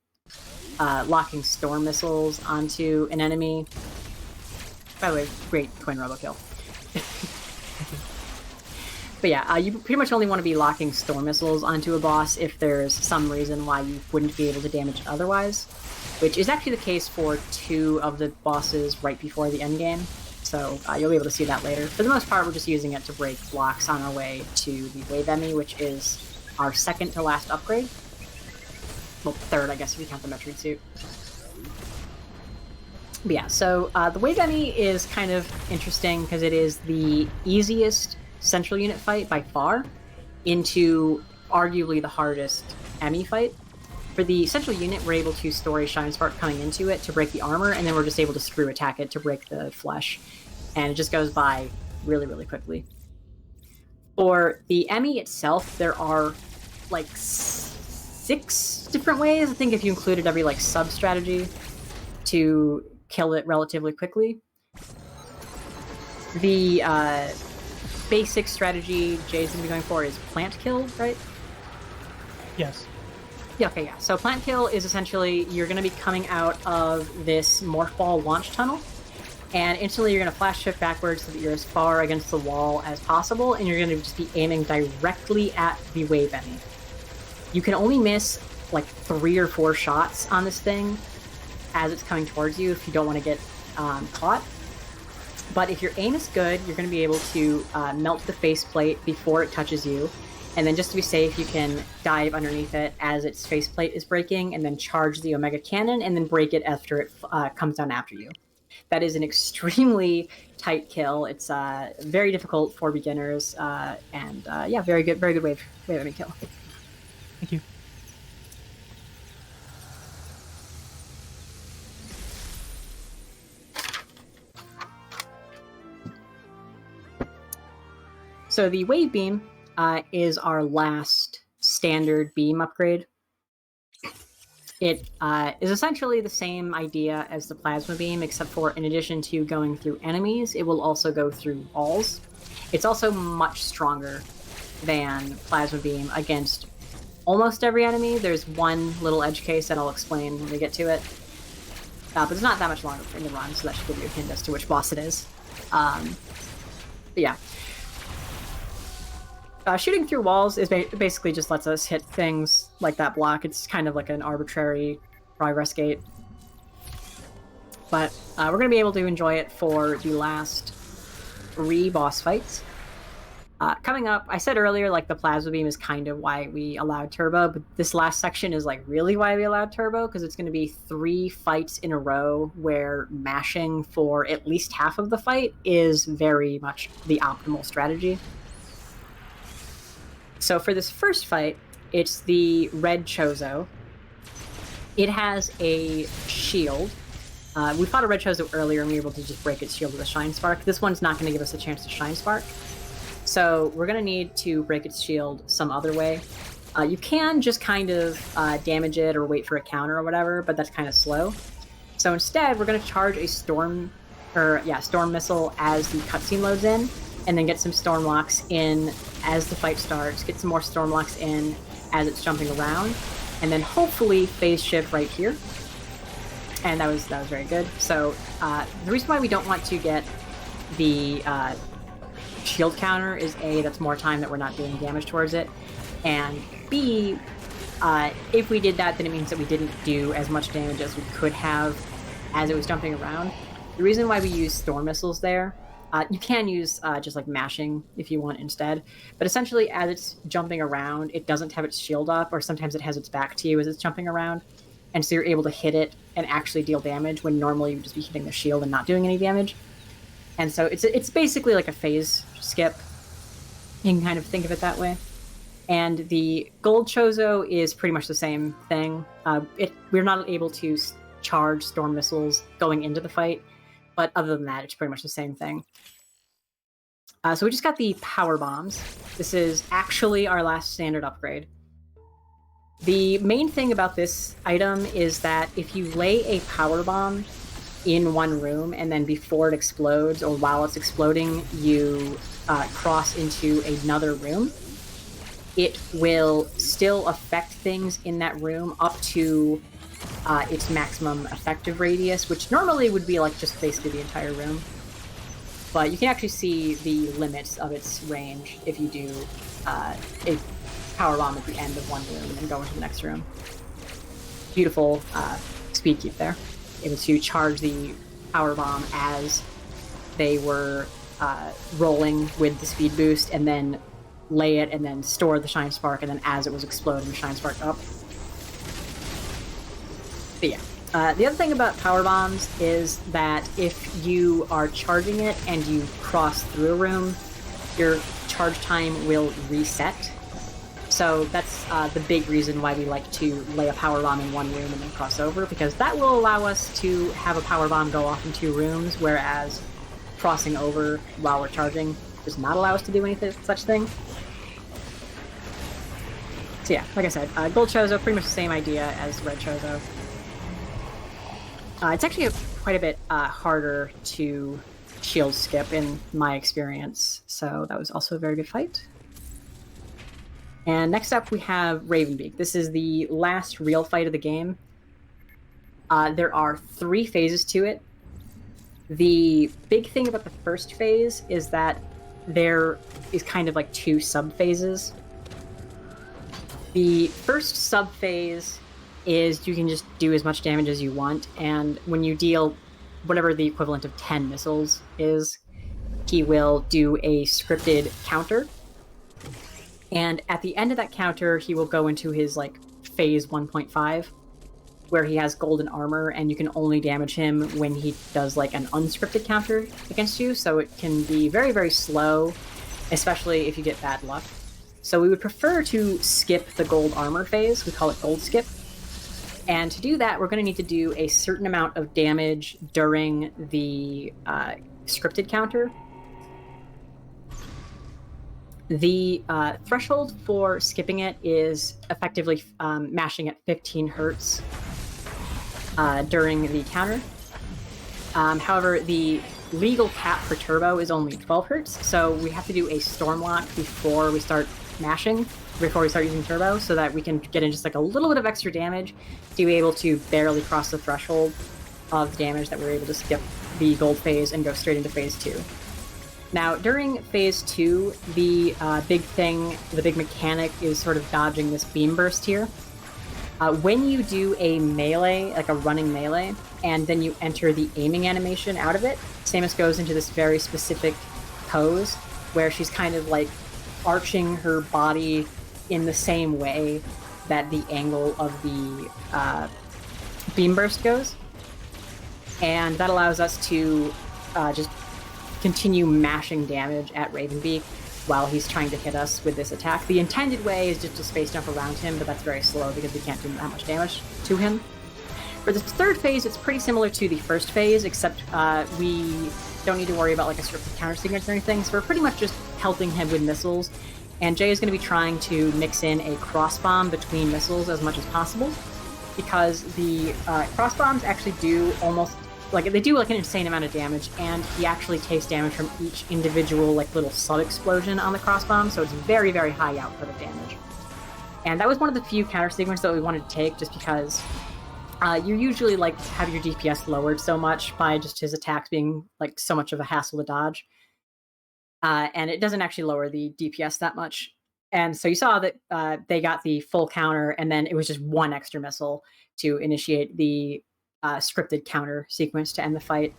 locking storm missiles onto an enemy. By the way, great twin robo-kill. But yeah, you pretty much only want to be locking storm missiles onto a boss if there's some reason why you wouldn't be able to damage it otherwise, which is actually the case for 2 of the bosses right before the endgame, so you'll be able to see that later. For the most part, we're just using it to break blocks on our way to the Wave Emmy, which is our second to last upgrade. Well, third, I guess, if you count the Metroid suit. But yeah, so the Wave Emmy is kind of interesting because it is the easiest central unit fight by far into arguably the hardest Emmy fight. For the central unit, we're able to store a Shine Spark coming into it to break the armor, and then we're just able to screw attack it to break the flesh. And it just goes by really, really quickly. For the Emmy itself, there are like 6 different ways, I think, if you included every like sub-strategy to kill it relatively quickly. The basic strategy Jay's going to be going for is plant kill, right? Yes. Yeah, okay, yeah. So plant kill is essentially you're going to be coming out of this morph ball launch tunnel, and instantly you're going to flash shift backwards so that you're as far against the wall as possible, and you're going to just be aiming directly at the wave enemy. You can only miss like 3 or 4 shots on this thing as it's coming towards you if you don't want to get caught. But if your aim is good, you're going to be able to melt the faceplate before it touches you. And then just to be safe, you can dive underneath it as its faceplate is breaking, and then charge the Omega Cannon, and then break it after it comes down after you. That is an extremely tight kill. It's very difficult for beginners, and yeah, very good wave enemy kill. Thank you. So the Wave Beam is our last standard beam upgrade. It is essentially the same idea as the Plasma Beam, except for in addition to going through enemies, it will also go through walls. It's also much stronger than Plasma Beam against almost every enemy. There's one little edge case that I'll explain when we get to it. But it's not that much longer in the run, so that should give you a hint as to which boss it is. But yeah. Shooting through walls is basically just lets us hit things like that block. It's kind of like an arbitrary progress gate. But we're going to be able to enjoy it for the last 3 boss fights. Coming up, I said earlier, like, the Plasma Beam is kind of why we allowed Turbo, but this last section is, like, really why we allowed Turbo, because it's going to be 3 fights in a row where mashing for at least half of the fight is very much the optimal strategy. So for this first fight, it's the Red Chozo. It has a shield. We fought a Red Chozo earlier and we were able to just break its shield with a Shine Spark. This one's not going to give us a chance to Shine Spark. So we're going to need to break its shield some other way. You can just kind of damage it or wait for a counter or whatever, but that's kind of slow. So instead, we're going to charge a Storm Missile as the cutscene loads in, and then get some Storm Locks in as the fight starts, get some more Storm Locks in as it's jumping around, and then hopefully phase shift right here. And that was very good. So the reason why we don't want to get the shield counter is A, that's more time that we're not doing damage towards it, and B, if we did that, then it means that we didn't do as much damage as we could have as it was jumping around. The reason why we use Storm Missiles there, you can use just like mashing if you want instead, but essentially as it's jumping around, it doesn't have its shield up, or sometimes it has its back to you as it's jumping around, and so you're able to hit it and actually deal damage when normally you would just be hitting the shield and not doing any damage. And so it's basically like a phase skip. You can kind of think of it that way. And the Gold Chozo is pretty much the same thing. We're not able to charge Storm Missiles going into the fight, but other than that, it's pretty much the same thing. So we just got the Power Bombs. This is actually our last standard upgrade. The main thing about this item is that if you lay a Power Bomb in one room, and then before it explodes, or while it's exploding, you cross into another room, it will still affect things in that room up to its maximum effective radius, which normally would be like just basically the entire room. But you can actually see the limits of its range if you do a power bomb at the end of one room and go into the next room. Beautiful speed keep there. Able to charge the power bomb as they were rolling with the speed boost, and then lay it, and then store the Shine Spark, and then as it was exploding, Shine Spark up. But yeah, the other thing about power bombs is that if you are charging it and you cross through a room, your charge time will reset. So that's the big reason why we like to lay a power bomb in one room and then cross over, because that will allow us to have a power bomb go off in 2 rooms, whereas crossing over while we're charging does not allow us to do anything such thing. So yeah, like I said, Gold Chozo, pretty much the same idea as Red Chozo. It's actually quite a bit harder to shield skip in my experience, so that was also a very good fight. And next up we have Ravenbeak. This is the last real fight of the game. There are 3 phases to it. The big thing about the first phase is that there is kind of like 2 sub-phases. The first sub-phase is you can just do as much damage as you want, and when you deal whatever the equivalent of 10 missiles is, he will do a scripted counter. And at the end of that counter, he will go into his, like, phase 1.5, where he has golden armor, and you can only damage him when he does, like, an unscripted counter against you, so it can be very, very slow, especially if you get bad luck. So we would prefer to skip the gold armor phase. We call it gold skip. And to do that, we're going to need to do a certain amount of damage during the scripted counter. The threshold for skipping it is effectively mashing at 15 hertz during the counter. However, the legal cap for turbo is only 12 hertz, so we have to do a storm lock before we start mashing, before we start using turbo, so that we can get in just like a little bit of extra damage to be able to barely cross the threshold of the damage that we're able to skip the gold phase and go straight into phase 2. Now, during phase 2, the big thing, the big mechanic is sort of dodging this beam burst here. When you do a melee, like a running melee, and then you enter the aiming animation out of it, Samus goes into this very specific pose where she's kind of like arching her body in the same way that the angle of the beam burst goes. And that allows us to just continue mashing damage at Ravenbeak while he's trying to hit us with this attack. The intended way is just to space jump around him, but that's very slow because we can't do that much damage to him. For the third phase, it's pretty similar to the first phase, except we don't need to worry about like a scripted counter sequence or anything, so we're pretty much just pelting him with missiles. And Jay is going to be trying to mix in a cross bomb between missiles as much as possible, because the cross bombs actually do almost they do like an insane amount of damage, and he actually takes damage from each individual like little sub explosion on the cross bomb, so it's very, very high output of damage. And that was one of the few counter sequences that we wanted to take, just because you usually like have your DPS lowered so much by just his attacks being like so much of a hassle to dodge. And it doesn't actually lower the DPS that much. And so you saw that they got the full counter, and then it was just 1 extra missile to initiate the scripted counter sequence to end the fight.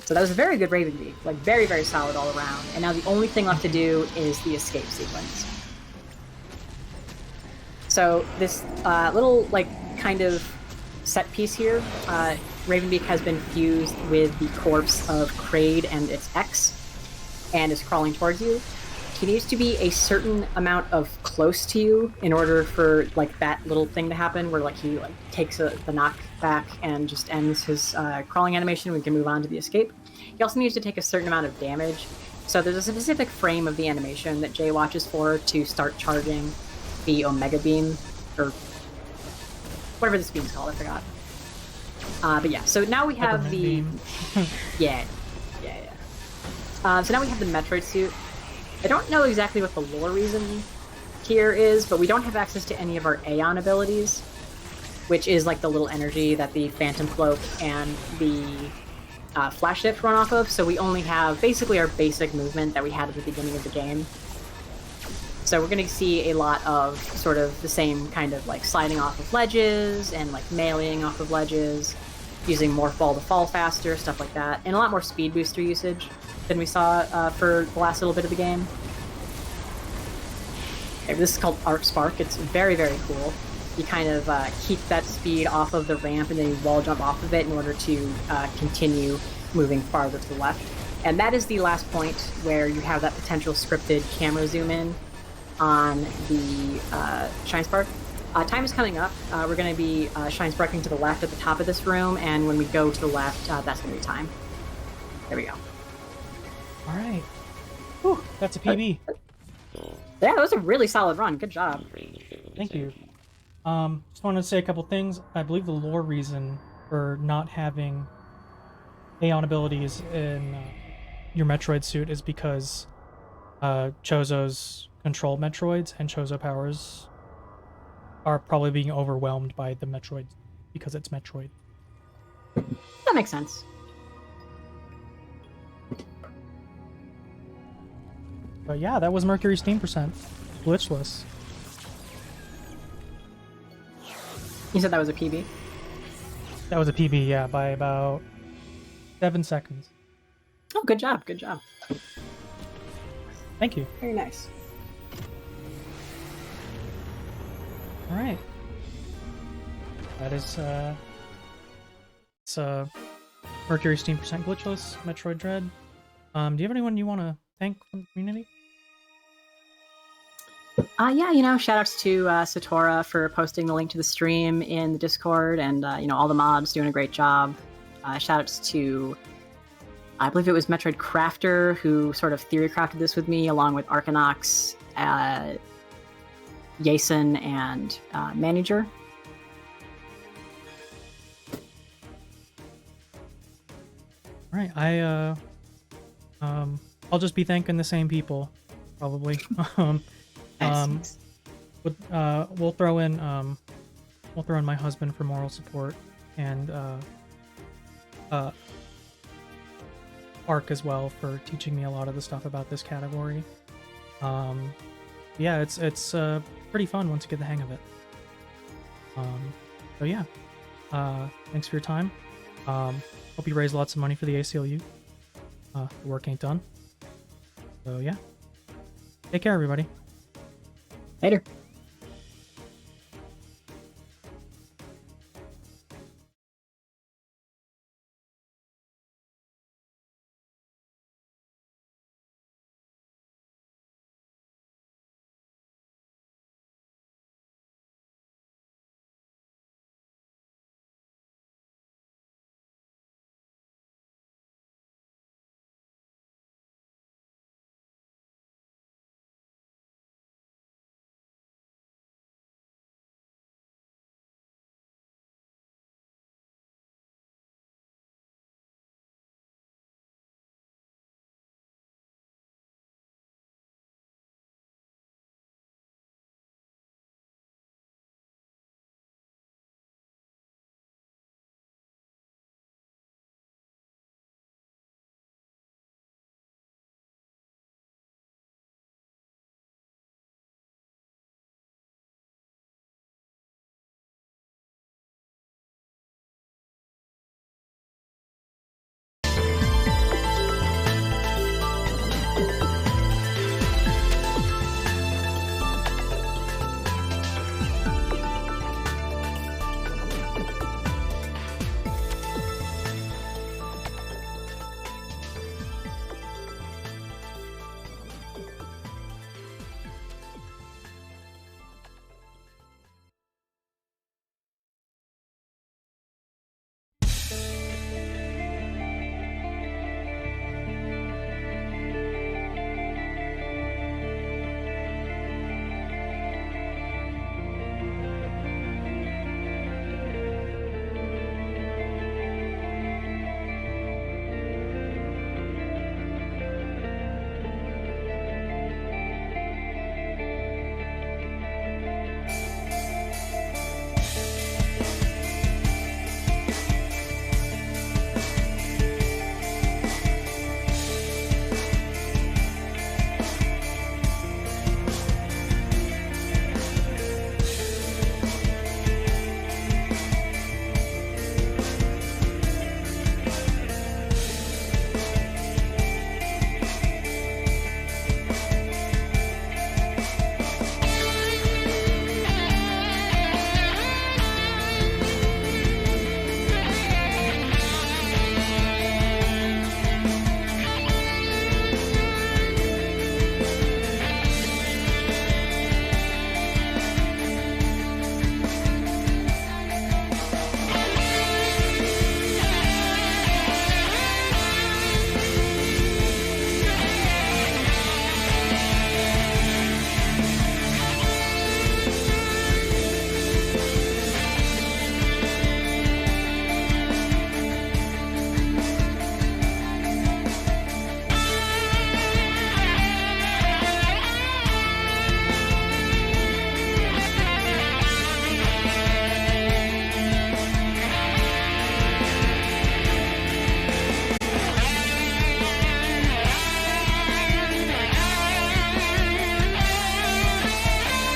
So that was a very good Ravenbeak, like very, very solid all around. And now the only thing left to do is the escape sequence. So this little like kind of set piece here, Ravenbeak has been fused with the corpse of Kraid and its ex, and is crawling towards you. He needs to be a certain amount of close to you in order for like that little thing to happen, where like he like takes the knockback and just ends his crawling animation. We can move on to the escape. He also needs to take a certain amount of damage. So there's a specific frame of the animation that Jay watches for to start charging the Omega Beam, or whatever this beam's called, I forgot. But yeah, so now we have the... yeah. So now we have the Metroid suit. I don't know exactly what the lore reason here is, but we don't have access to any of our Aeon abilities, which is like the little energy that the Phantom Cloak and the Flash Shift run off of, so we only have basically our basic movement that we had at the beginning of the game. So we're going to see a lot of sort of the same kind of like sliding off of ledges and like meleeing off of ledges, using Morph Ball to fall faster, stuff like that, and a lot more speed booster usage than we saw for the last little bit of the game. Okay, this is called Arc Spark. It's very, very cool. You kind of keep that speed off of the ramp and then you wall jump off of it in order to continue moving farther to the left. And that is the last point where you have that potential scripted camera zoom in on the Shine Spark. Time is coming up. We're going to be Shine Sparking to the left at the top of this room, and when we go to the left, that's going to be time. There we go. All right. Whew, that's a PB. Yeah, that was a really solid run. Good job. Thank you. Just wanted to say a couple things. I believe the lore reason for not having Aeon abilities in your Metroid suit is because Chozo's control Metroids and Chozo powers are probably being overwhelmed by the Metroid because it's Metroid. That makes sense. But yeah, that was Mercury's Steam percent. Glitchless. You said that was a PB? That was a PB, yeah, by about 7 seconds. Oh, good job. Good job. Thank you. Very nice. All right. That is it's Mercury Steam percent glitchless, Metroid Dread. Do you have anyone you want to thank from the community? Yeah, shout outs to Satora for posting the link to the stream in the Discord, and all the mods doing a great job. Shout outs to, I believe it was Metroid Crafter who sort of theory crafted this with me, along with Arcanox, Yason, and Manager. All right, I'll just be thanking the same people, probably. Nice. We'll throw in my husband for moral support, and Ark as well for teaching me a lot of the stuff about this category. Yeah, it's pretty fun once you get the hang of it. So yeah, thanks for your time. Hope you raise lots of money for the ACLU. The work ain't done. So yeah, take care, everybody. Later.